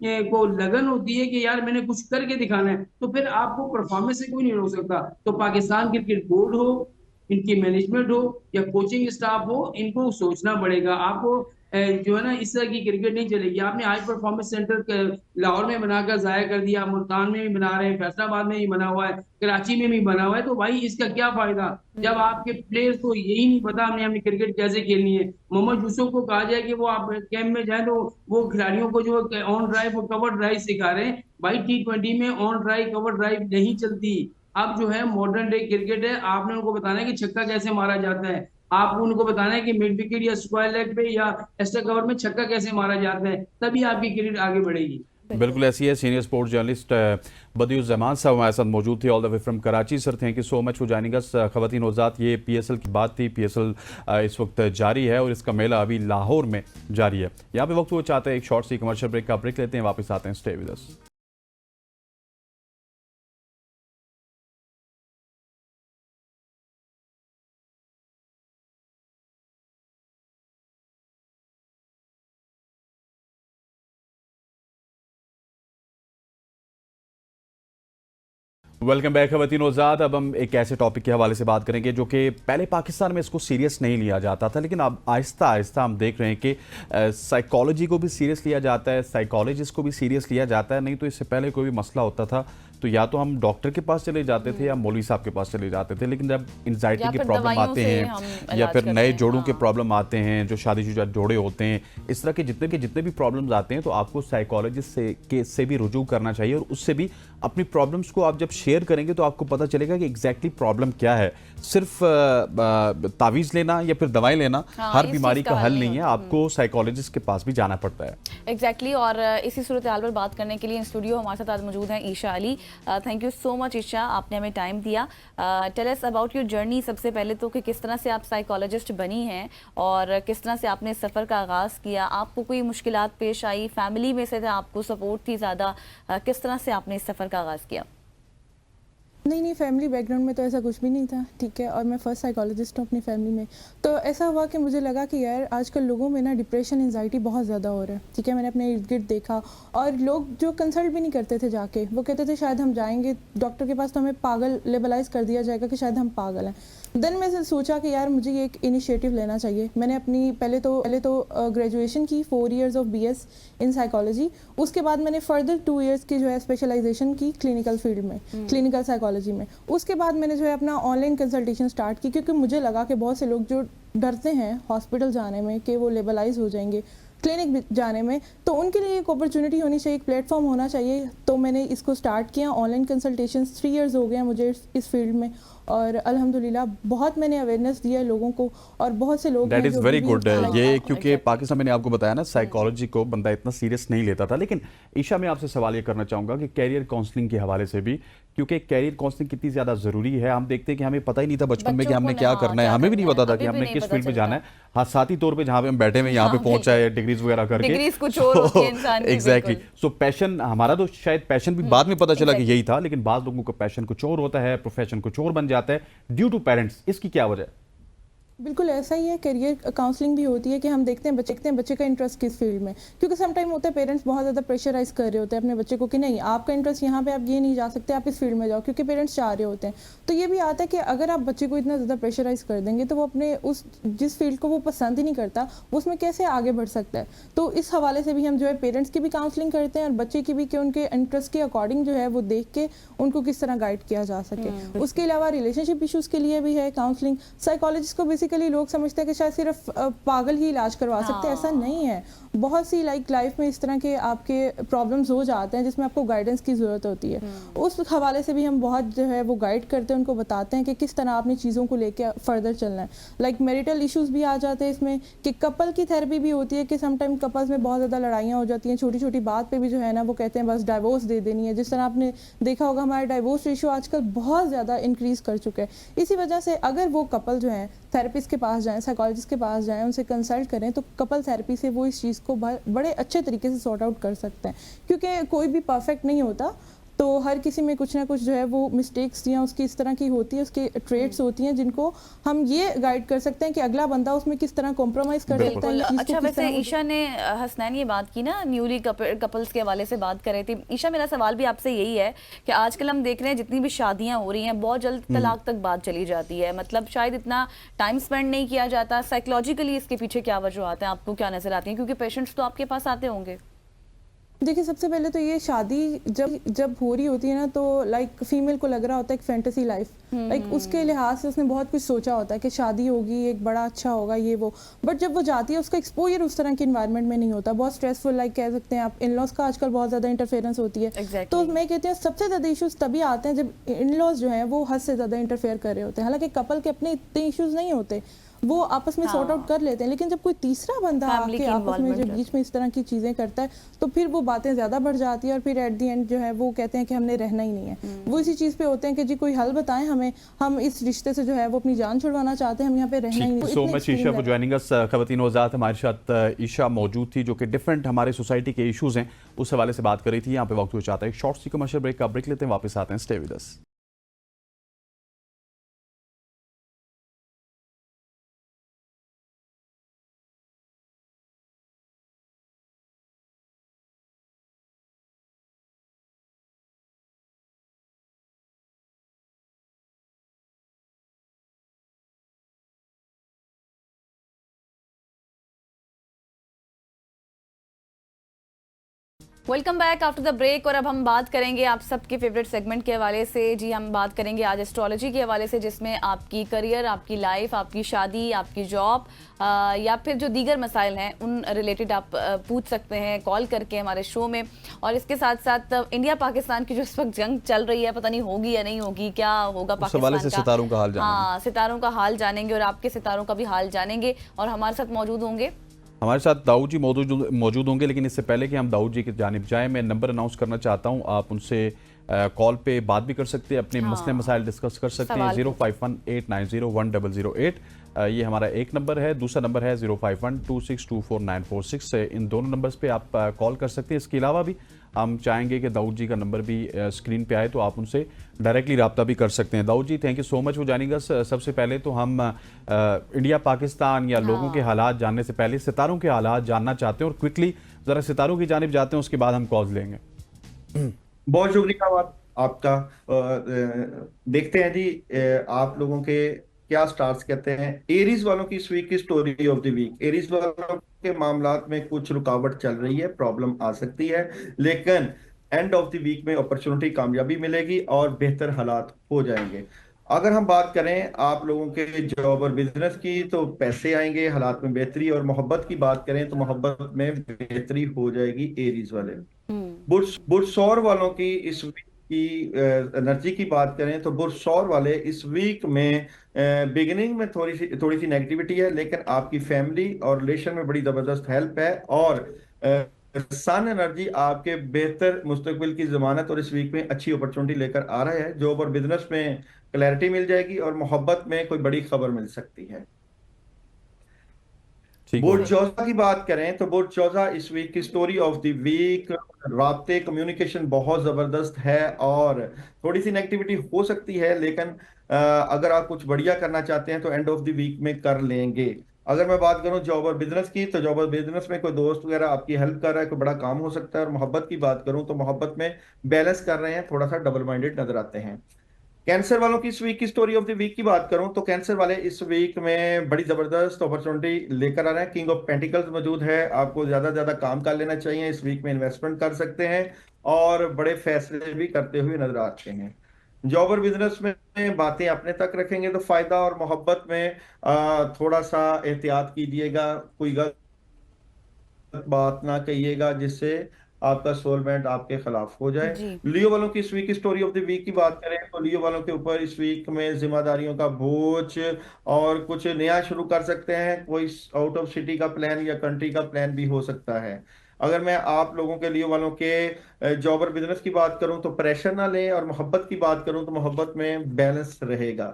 को लगन होती है कि यार मैंने कुछ करके दिखाना है, तो फिर आपको परफॉर्मेंस से कोई नहीं रोक सकता। तो पाकिस्तान क्रिकेट बोर्ड हो, इनकी मैनेजमेंट हो या कोचिंग स्टाफ हो, इनको सोचना पड़ेगा। आपको जो है ना, इस तरह की क्रिकेट नहीं चलेगी। आपने हाई परफॉर्मेंस सेंटर लाहौर में बनाकर जाया कर दिया, मुल्तान में भी बना रहे हैं, फैसलाबाद में भी बना हुआ है, कराची में भी बना हुआ है, तो भाई इसका क्या फायदा जब आपके प्लेयर्स को यही नहीं पता हमने अपनी क्रिकेट कैसे खेलनी है। मोहम्मद यूसुफ को कहा जाए कि वो आप कैंप में जाए तो वो खिलाड़ियों को जो ऑन ड्राइव और कवर ड्राइव सिखा रहे हैं। भाई T20 में ऑन ड्राइव कवर ड्राइव नहीं चलती। अब जो है मॉडर्न डे क्रिकेट है, आपने उनको बताना है कि छक्का कैसे मारा जाता है, आप उनको बताना है कि मिड विकेट या स्क्वायर लेग पे या एक्स्ट्रा कवर में छक्का कैसे मारा जाता है, तभी आपकी क्रिकेट आगे बढ़ेगी। बिल्कुल ऐसी है। सीनियर स्पोर्ट्स जर्नलिस्ट बदियुज़्ज़मान साहब हमारे साथ मौजूद थे all the way from Karachi. Sir thank you so much for joining us. ख़वातीन हज़रात, ये PSL की बात थी। PSL इस वक्त जारी है और इसका मेला अभी लाहौर में जारी है। यहाँ पे वक्त वो चाहते हैं एक शॉर्ट सी कमर्शियल ब्रेक का ब्रेक लेते हैं, वापस आते हैं। Stay with us. Welcome back ख़वातीन हज़रात। अब हम एक ऐसे टॉपिक के हवाले से बात करेंगे जो कि पहले पाकिस्तान में इसको सीरियस नहीं लिया जाता था, लेकिन अब आहिस्ता आहिस्ता हम देख रहे हैं कि साइकोलॉजी को भी सीरियस लिया जाता है, साइकोलॉजिस्ट को भी सीरियस लिया जाता है। नहीं तो इससे पहले कोई भी मसला होता था तो या तो हम डॉक्टर के पास चले जाते थे या मौलवी साहब के पास चले जाते थे, लेकिन जब एंजाइटी के प्रॉब्लम आते हैं या फिर नए जोड़ों के प्रॉब्लम आते हैं, जो शादीशुदा जोड़े होते हैं, इस तरह के जितने भी प्रॉब्लम्स आते हैं तो आपको साइकोलॉजिस्ट से भी रुजू करना चाहिए और उससे भी अपनी प्रॉब्लम्स को आप जब शेयर करेंगे तो आपको पता चलेगा कि एग्जैक्टली प्रॉब्लम क्या है। सिर्फ तावीज़ लेना या फिर दवाई लेना हर बीमारी का हल नहीं है, आपको साइकोलॉजिस्ट के पास भी जाना पड़ता है। एग्जैक्टली और इसी सूरत हाल पर बात करने के लिए इन स्टूडियो हमारे साथ आज मौजूद हैं Isha Ali. Thank you so much Isha, आपने हमें टाइम दिया। Tell us about your journey. सबसे पहले तो कि किस तरह से आप साइकोलॉजिस्ट बनी हैं और किस तरह से आपने सफ़र का आगाज़ किया, आपको कोई मुश्किलात पेश आई, फैमिली में से आपको सपोर्ट थी ज़्यादा, किस तरह से आपने इस सफ़र का आगाज़ किया? नहीं, फैमिली बैकग्राउंड में तो ऐसा कुछ भी नहीं था, ठीक है। और मैं फर्स्ट साइकोलॉजिस्ट हूँ अपनी फैमिली में। तो ऐसा हुआ कि मुझे लगा कि यार आजकल लोगों में ना डिप्रेशन, एंजाइटी बहुत ज़्यादा हो रहा है, ठीक है। मैंने अपने इर्द गिर्द देखा और लोग जो कंसल्ट भी नहीं करते थे जाके, वो कहते थे शायद हम जाएंगे डॉक्टर के पास तो हमें पागल लेबलाइज कर दिया जाएगा कि शायद हम पागल हैं। देन मैं सोचा कि यार मुझे ये एक इनिशिएटिव लेना चाहिए। मैंने अपनी पहले तो ग्रेजुएशन की 4 years of BS in psychology, उसके बाद मैंने फर्दर 2 years की जो है स्पेशलाइजेशन की क्लिनिकल फील्ड में, क्लिनिकल साइकोलॉजी में। उसके बाद मैंने जो है अपना ऑनलाइन कंसल्टेशन स्टार्ट की, क्योंकि मुझे लगा कि बहुत से लोग जो डरते हैं हॉस्पिटल जाने में कि वो लेबलाइज हो जाएंगे, क्लिनिक जाने में, तो उनके लिए एक अपॉर्चुनिटी होनी चाहिए, एक प्लेटफॉर्म होना चाहिए। तो मैंने इसको स्टार्ट किया। ऑनलाइन कंसल्टेशन 3 years हो गए हैं मुझे इस फील्ड में और अल्हम्दुलिल्लाह बहुत मैंने अवेयरनेस दिया है लोगों को और बहुत से लोग दैट इज़ वेरी गुड। ये क्योंकि पाकिस्तान, मैंने आपको बताया ना, साइकोलॉजी को बंदा इतना सीरियस नहीं लेता था। लेकिन ईशा, मैं आपसे सवाल ये करना चाहूँगा कि कैरियर काउंसलिंग के हवाले से भी, क्योंकि कैरियर काउंसलिंग कितनी ज़्यादा ज़रूरी है। हम देखते हैं कि हमें पता ही नहीं था बचपन में कि हमने क्या करना है, हमें भी नहीं पता था कि हमने किस फील्ड में जाना है। हादसाती तौर पे जहाँ पे हम बैठे हुए यहाँ पे हाँ, पहुंचा है डिग्रीज वगैरह करके। डिग्रीज कुछ और होती है इंसान की, एग्जैक्टली। बिल्कुल। सो पैशन हमारा तो शायद पैशन भी बाद में पता चला कि exactly. यही था, लेकिन बाद लोगों का पैशन कुछ और होता है, प्रोफेशन कुछ और बन जाता है ड्यू टू पेरेंट्स। इसकी क्या वजह है? बिल्कुल ऐसा ही है। करियर काउंसलिंग भी होती है कि हम देखते हैं बच्चे का इंटरेस्ट किस फील्ड में, क्योंकि सम टाइम होता है पेरेंट्स बहुत ज़्यादा प्रेशराइज कर रहे होते हैं अपने बच्चे को कि नहीं आपका इंटरेस्ट यहाँ पे, आप ये नहीं जा सकते, आप इस फील्ड में जाओ, क्योंकि पेरेंट्स चाह रहे होते हैं। तो ये भी आता है कि अगर आप बच्चे को इतना ज़्यादा प्रेशराइज कर देंगे तो वो अपने उस जिस फील्ड को वो पसंद ही नहीं करता उसमें कैसे आगे बढ़ सकता है। तो इस हवाले से भी हम जो है पेरेंट्स की भी काउंसलिंग करते हैं और बच्चे की भी, कि उनके इंटरेस्ट के अकॉर्डिंग जो है वो देख के उनको किस तरह गाइड किया जा सके। उसके अलावा रिलेशनशिप इशूज़ के लिए भी है काउंसलिंग। साइकोलॉजिस्ट को बेसिकली लोग समझते हैं कि शायद सिर्फ पागल ही इलाज करवा सकते हैं, ऐसा नहीं है। बहुत सी लाइफ में इस तरह के आपके प्रॉब्लम्स हो जाते हैं जिसमें आपको गाइडेंस की ज़रूरत होती है। उस हवाले से भी हम बहुत जो है वो गाइड करते हैं, उनको बताते हैं कि किस तरह आपने चीज़ों को लेकर फर्दर चलना है। लाइक मैरिटल इश्यूज़ भी आ जाते हैं इसमें, कि कपल की थेरेपी भी होती है कि समटाइम कपल्स में बहुत ज़्यादा लड़ाइयाँ हो जाती हैं, छोटी छोटी बात पे भी जो है ना वो कहते हैं बस डाइवोर्स दे देनी है। जिस तरह आपने देखा होगा हमारा डाइवोर्स रेशियो आजकल बहुत ज़्यादा इंक्रीज़ कर चुका है। इसी वजह से अगर वो कपल जो है थेरेपिस्ट के पास जाएं, साइकोलॉजिस्ट के पास जाएं, उनसे कंसल्ट करें तो कपल थेरेपी से वो इस चीज़ को बड़े अच्छे तरीके से सॉर्ट आउट कर सकते हैं, क्योंकि कोई भी परफेक्ट नहीं होता। तो हर किसी में कुछ ना कुछ जो है वो मिस्टेक्स या उसकी इस तरह की होती है, उसके ट्रेड्स होती हैं जिनको हम ये गाइड कर सकते हैं कि अगला बंदा उसमें किस तरह कॉम्प्रोमाइज कर सकता है। अच्छा, वैसे ईशा ने हसनैन ये बात की ना, न्यूली कपल्स के हवाले से बात कर रही थी। ईशा, मेरा सवाल भी आपसे यही है कि आजकल हम देख रहे हैं जितनी भी शादियां हो रही हैं बहुत जल्द तलाक तक बात चली जाती है, मतलब शायद इतना टाइम स्पेंड नहीं किया जाता। साइकोलॉजिकली इसके पीछे क्या वजह आते हैं, आपको क्या नजर आती है, क्योंकि पेशेंट्स तो आपके पास आते होंगे। देखिए, सबसे पहले तो ये शादी जब हो रही होती है ना, तो लाइक फीमेल को लग रहा होता है एक फैंटेसी लाइफ, लाइक उसके लिहाज से उसने बहुत कुछ सोचा होता है कि शादी होगी, एक बड़ा अच्छा होगा ये वो, बट जब वो जाती है उसका एक्सपोजर उस तरह के इन्वायरमेंट में नहीं होता, बहुत स्ट्रेसफुल, लाइक कह सकते हैं आप इन लॉज का आजकल बहुत ज़्यादा इंटरफेरेंस होती है। exactly. तो मैं कहती हूँ सबसे ज़्यादा इशूज़ तभी आते हैं जब इन लॉज जो है वो हद से ज़्यादा इंटरफेयर कर रहे होते हैं। हालांकि कपल के अपने इतने इशूज़ नहीं होते, वो आपस में सॉर्ट आउट कर लेते हैं, लेकिन जब कोई तीसरा बंदा आके आपस में जब बीच में इस तरह की चीज़ें करता है तो फिर वो बातें ज़्यादा बढ़ जाती है और फिर एट दी एंड जो है वो कहते हैं कि हमने रहना ही नहीं है। वो इसी चीज़ पे होते हैं कि जी कोई हल बताएं हमें, हम इस रिश्ते से जो है वो अपनी जान छुड़वाना चाहते हैं, हम यहाँ पे रहना ही नहीं। So much Isha for joining us. ख़वातीन वज़ात हमारे साथ ईशा मौजूद थी जो कि डिफरेंट हमारे सोसाइटी के इशूज़ हैं उस हवाले से बात कर रही थी। यहाँ पे वक्त हो चाहता है एक शॉर्ट सी कमर्शियल ब्रेक का, ब्रेक लेते हैं, वापस आते हैं, stay with us. Welcome back after the break. और अब हम बात करेंगे आप सबके फेवरेट सेगमेंट के हवाले से। जी, हम बात करेंगे आज एस्ट्रोलॉजी के हवाले से, जिसमें आपकी करियर, आपकी लाइफ, आपकी शादी, आपकी जॉब या फिर जो दीगर मसाइल हैं उन रिलेटेड आप पूछ सकते हैं कॉल करके हमारे शो में। और इसके साथ साथ इंडिया पाकिस्तान की जो इस वक्त जंग चल रही है, पता नहीं होगी या नहीं होगी, क्या होगा पाकिस्तान का, सितारों का हाल जानेंगे। हाँ, सितारों का हाल जानेंगे और आपके सितारों का भी हाल जानेंगे। और हमारे साथ मौजूद होंगे, हमारे साथ दाऊद जी मौजूद होंगे। लेकिन इससे पहले कि हम दाऊद जी की जानिब जाएं, मैं नंबर अनाउंस करना चाहता हूं। आप उनसे कॉल पे बात भी कर सकते हैं, अपने मसले मसाइल डिस्कस कर सकते हैं। 0518901008 ये हमारा एक नंबर है। दूसरा नंबर है 0512624946 से। इन दोनों नंबर्स पे आप कॉल कर सकते हैं। इसके अलावा भी हम चाहेंगे कि दाऊद जी का नंबर भी स्क्रीन पे आए तो आप उनसे डायरेक्टली रब्ता भी कर सकते हैं। Daud ji, thank you so much for joining us. सबसे पहले तो हम इंडिया पाकिस्तान या लोगों के हालात जानने से पहले सितारों के हालात जानना चाहते हैं और क्विकली ज़रा सितारों की जानिब जाते हैं, उसके बाद हम कॉल्स लेंगे। बहुत शुक्रिया आपका। देखते हैं जी, आप लोगों के क्या स्टार्स कहते हैं। एरीज वालों की इस वीक की story of the week, Aries वालों के मामलात में कुछ रुकावट चल रही है, प्रॉब्लम आ सकती है, लेकिन एंड ऑफ द वीक में अपॉर्चुनिटी, कामयाबी मिलेगी और बेहतर हालात हो जाएंगे। अगर हम बात करें आप लोगों के जॉब और बिजनेस की तो पैसे आएंगे, हालात में बेहतरी। और मोहब्बत की बात करें तो मोहब्बत में बेहतरी हो जाएगी एरीज वाले। बुरसौर वालों की इस वीक की एनर्जी की बात करें तो बुरसौर वाले इस वीक में बिगिनिंग में थोड़ी सी नेगेटिविटी है, लेकिन आपकी फैमिली और रिलेशन में बड़ी जबरदस्त हेल्प है। और सन एनर्जी आपके बेहतर मुस्तकबिल की जमानत और इस वीक में अच्छी अपॉर्चुनिटी लेकर आ रहा है। जॉब और बिजनेस में क्लैरिटी मिल जाएगी और मोहब्बत में कोई बड़ी खबर मिल सकती है। ठीक हो बुर्ज चौसा की बात करें तो बुर्ज चौसा इस वीक की स्टोरी ऑफ द वीक, राब्ते कम्युनिकेशन बहुत जबरदस्त है और थोड़ी सी नेगेटिविटी हो सकती है, लेकिन अगर आप कुछ बढ़िया करना चाहते हैं तो एंड ऑफ द वीक में कर लेंगे। अगर मैं बात करूं जॉब और बिजनेस की, तो जॉब और बिजनेस में कोई दोस्त वगैरह आपकी हेल्प कर रहा है, कोई बड़ा काम हो सकता है। और मोहब्बत की बात करूं तो मोहब्बत में बैलेंस कर रहे हैं, थोड़ा सा डबल माइंडेड नजर आते हैं। कैंसर वालों की इस वीक की स्टोरी ऑफ द वीक की बात करूं तो कैंसर वाले इस वीक में बड़ी जबरदस्त अपॉर्चुनिटी लेकर आ रहे हैं। किंग ऑफ पेंटिकल्स मौजूद है, आपको ज्यादा ज्यादा काम कर लेना चाहिए, इस वीक में इन्वेस्टमेंट कर सकते हैं और बड़े फैसले भी करते हुए नजर आते हैं। जॉब और बिजनेस में बातें अपने तक रखेंगे तो फायदा, और मोहब्बत में थोड़ा सा एहतियात कीजिएगा, कोई गलत बात ना कहिएगा जिससे आपका सोलमेंट आपके खिलाफ हो जाए। जी लियो वालों की इस वीक की स्टोरी ऑफ द वीक की बात करें तो लियो वालों के ऊपर इस वीक में जिम्मेदारियों का बोझ और कुछ नया शुरू कर सकते हैं, कोई आउट ऑफ सिटी का प्लान या कंट्री का प्लान भी हो सकता है। अगर मैं आप लोगों के लियो वालों के जॉब और बिजनेस की बात करूं तो प्रेशर ना लें, और मोहब्बत की बात करूं तो मोहब्बत में बैलेंस रहेगा।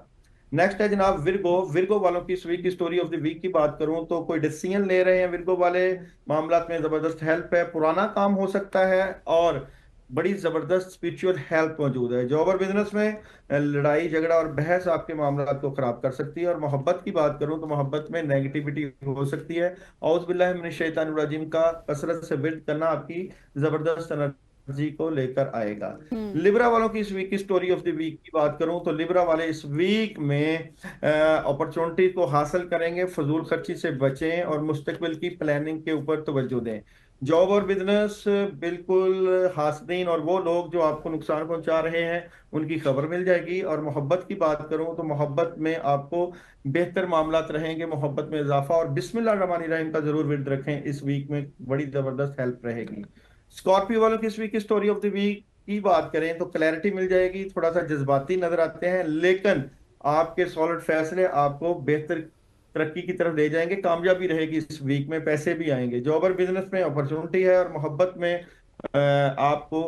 नेक्स्ट है जनाब विर्गो। विर्गो वालों की इस वीक की स्टोरी ऑफ द वीक की बात करूं तो कोई डिसीजन ले रहे हैं विर्गो वाले, मामलात में जबरदस्त हेल्प है, पुराना काम हो सकता है और बड़ी जबरदस्त स्पिरिचुअल हेल्प मौजूद है। जॉब और बिजनेस में लड़ाई झगड़ा और बहस आपके मामलात को खराब कर सकती है। और मोहब्बत की बात करूं तो मोहब्बत में नेगेटिविटी हो सकती है, औज़ बिल्लाहि मिनश शैतानिर रजीम का कसरत से विर्द करना आपकी जबरदस्त एनर्जी को लेकर आएगा। लिब्रा वालों की इस वीक की स्टोरी ऑफ द वीक की बात करूं तो लिब्रा वाले इस वीक में अपॉर्चुनिटी को हासिल करेंगे, फजूल खर्ची से बचें और मुस्तकबिल की प्लानिंग के ऊपर तवज्जो दें। जॉब और बिजनेस बिल्कुल हासदीन और वो लोग जो आपको नुकसान पहुंचा रहे हैं उनकी खबर मिल जाएगी। और मोहब्बत की बात करूं तो मोहब्बत में आपको बेहतर मामलात रहेंगे, मोहब्बत में इजाफा, और बिस्मिल्लाहिर्रहमानिर्रहीम का जरूर विर्द रखें, इस वीक में बड़ी जबरदस्त हेल्प रहेगी। स्कॉर्पियो वालों की इस वीक की स्टोरी ऑफ द वीक की बात करें तो क्लैरिटी मिल जाएगी, थोड़ा सा जज्बाती नजर आते हैं लेकिन आपके सॉलिड फैसले आपको बेहतर तरक्की की तरफ ले जाएंगे, कामयाबी रहेगी इस वीक में, पैसे भी आएंगे। जॉब और बिजनेस में अपॉर्चुनिटी है और मोहब्बत में आपको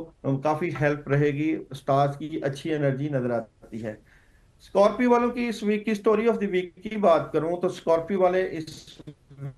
काफी हेल्प रहेगी, स्टार्स की अच्छी एनर्जी नजर आती है। स्कॉर्पियो वालों की इस वीक की स्टोरी ऑफ द वीक की बात करूं तो स्कॉर्पियो वाले इस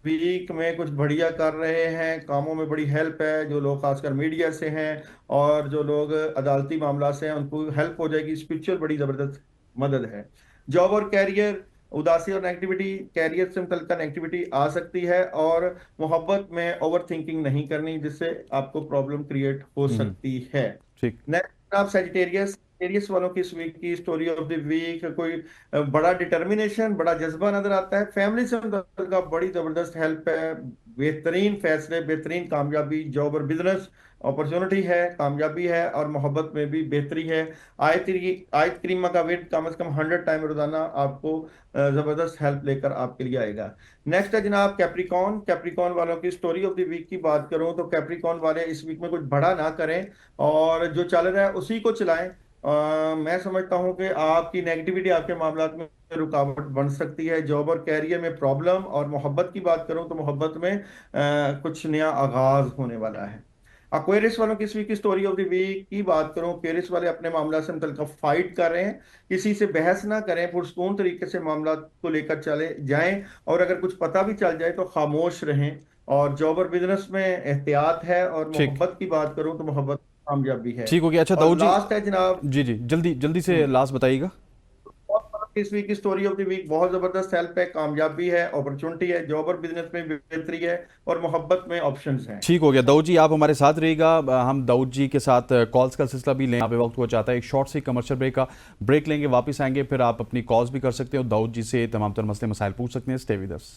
वीक में कुछ बढ़िया कर रहे हैं, कामों में बड़ी हेल्प है, जो लोग खासकर मीडिया से हैं और जो लोग अदालती मामला से हैं उनको हेल्प हो जाएगी, स्पिरिचुअल बड़ी जबरदस्त मदद है। जॉब और कैरियर, उदासी और नेगेटिविटी, कैरियर से मुतल्लिक नेगेटिविटी आ सकती है, और मोहब्बत में ओवर थिंकिंग नहीं करनी जिससे आपको प्रॉब्लम क्रिएट हो सकती है। ठीक। नेक्स्ट आप सेजिटेरियस वालों की इस वीक की स्टोरी ऑफ द वीक, कोई बड़ा डिटर्मिनेशन, बड़ा जज्बा नजर आता है, फैमिली से का बड़ी जबरदस्त हेल्प है, बेहतरीन फैसले, बेहतरीन कामयाबी, जॉब और बिजनेस अपॉर्चुनिटी है, कामयाबी है, और मोहब्बत में भी बेहतरी है। आयत करीमा का वेट कम से कम 100 टाइम रोजाना आपको जबरदस्त हेल्प लेकर आपके लिए आएगा। नेक्स्ट है जनाब कैप्रिकॉन। कैप्रिकॉन वालों की स्टोरी ऑफ द वीक की बात करूं तो कैप्रिकॉन वाले इस वीक में कुछ बड़ा ना करें और जो चल रहा है उसी को चलाएं। मैं समझता हूं कि आपकी नेगेटिविटी आपके मामलात में रुकावट बन सकती है। जॉब और कैरियर में प्रॉब्लम, और मोहब्बत की बात करूं तो मोहब्बत में कुछ नया आगाज होने वाला है। एक्वेरियस वालों की इस वीक की स्टोरी ऑफ द वीक की बात करूं, एक्वेरियस वाले अपने मामला से मुतल्लिक फाइट कर रहे हैं, किसी से बहस ना करें, पुरसकून तरीके से मामला को लेकर चले जाएं, और अगर कुछ पता भी चल जाए तो खामोश रहें। और जॉब और बिजनेस में एहतियात है, और मोहब्बत की बात करूं तो मोहब्बत कामयाबी है। ठीक हो गया। अच्छा दाऊद जी, लास्ट है जनाब, जी जल्दी से लास्ट बताइएगा। इस वीक की स्टोरी ऑफ द वीक बहुत जबरदस्त हेल्प है, कामयाबी है, अपॉर्चुनिटी है, जॉब और बिजनेस में बेहतरी है, और मोहब्बत में ऑप्शंस हैं। ठीक हो गया दाऊद जी, आप हमारे साथ रहिएगा। हम दाऊद जी के साथ कॉल्स का सिलसिला भी लें, यहाँ पे वक्त हो जाता है, एक शॉर्ट से कमर्शियल ब्रेक लेंगे, वापस आएंगे, फिर आप अपनी कॉल्स भी कर सकते हो, दाऊद जी से तमाम तर मसले मसाइल पूछ सकते हैं। Stay with us.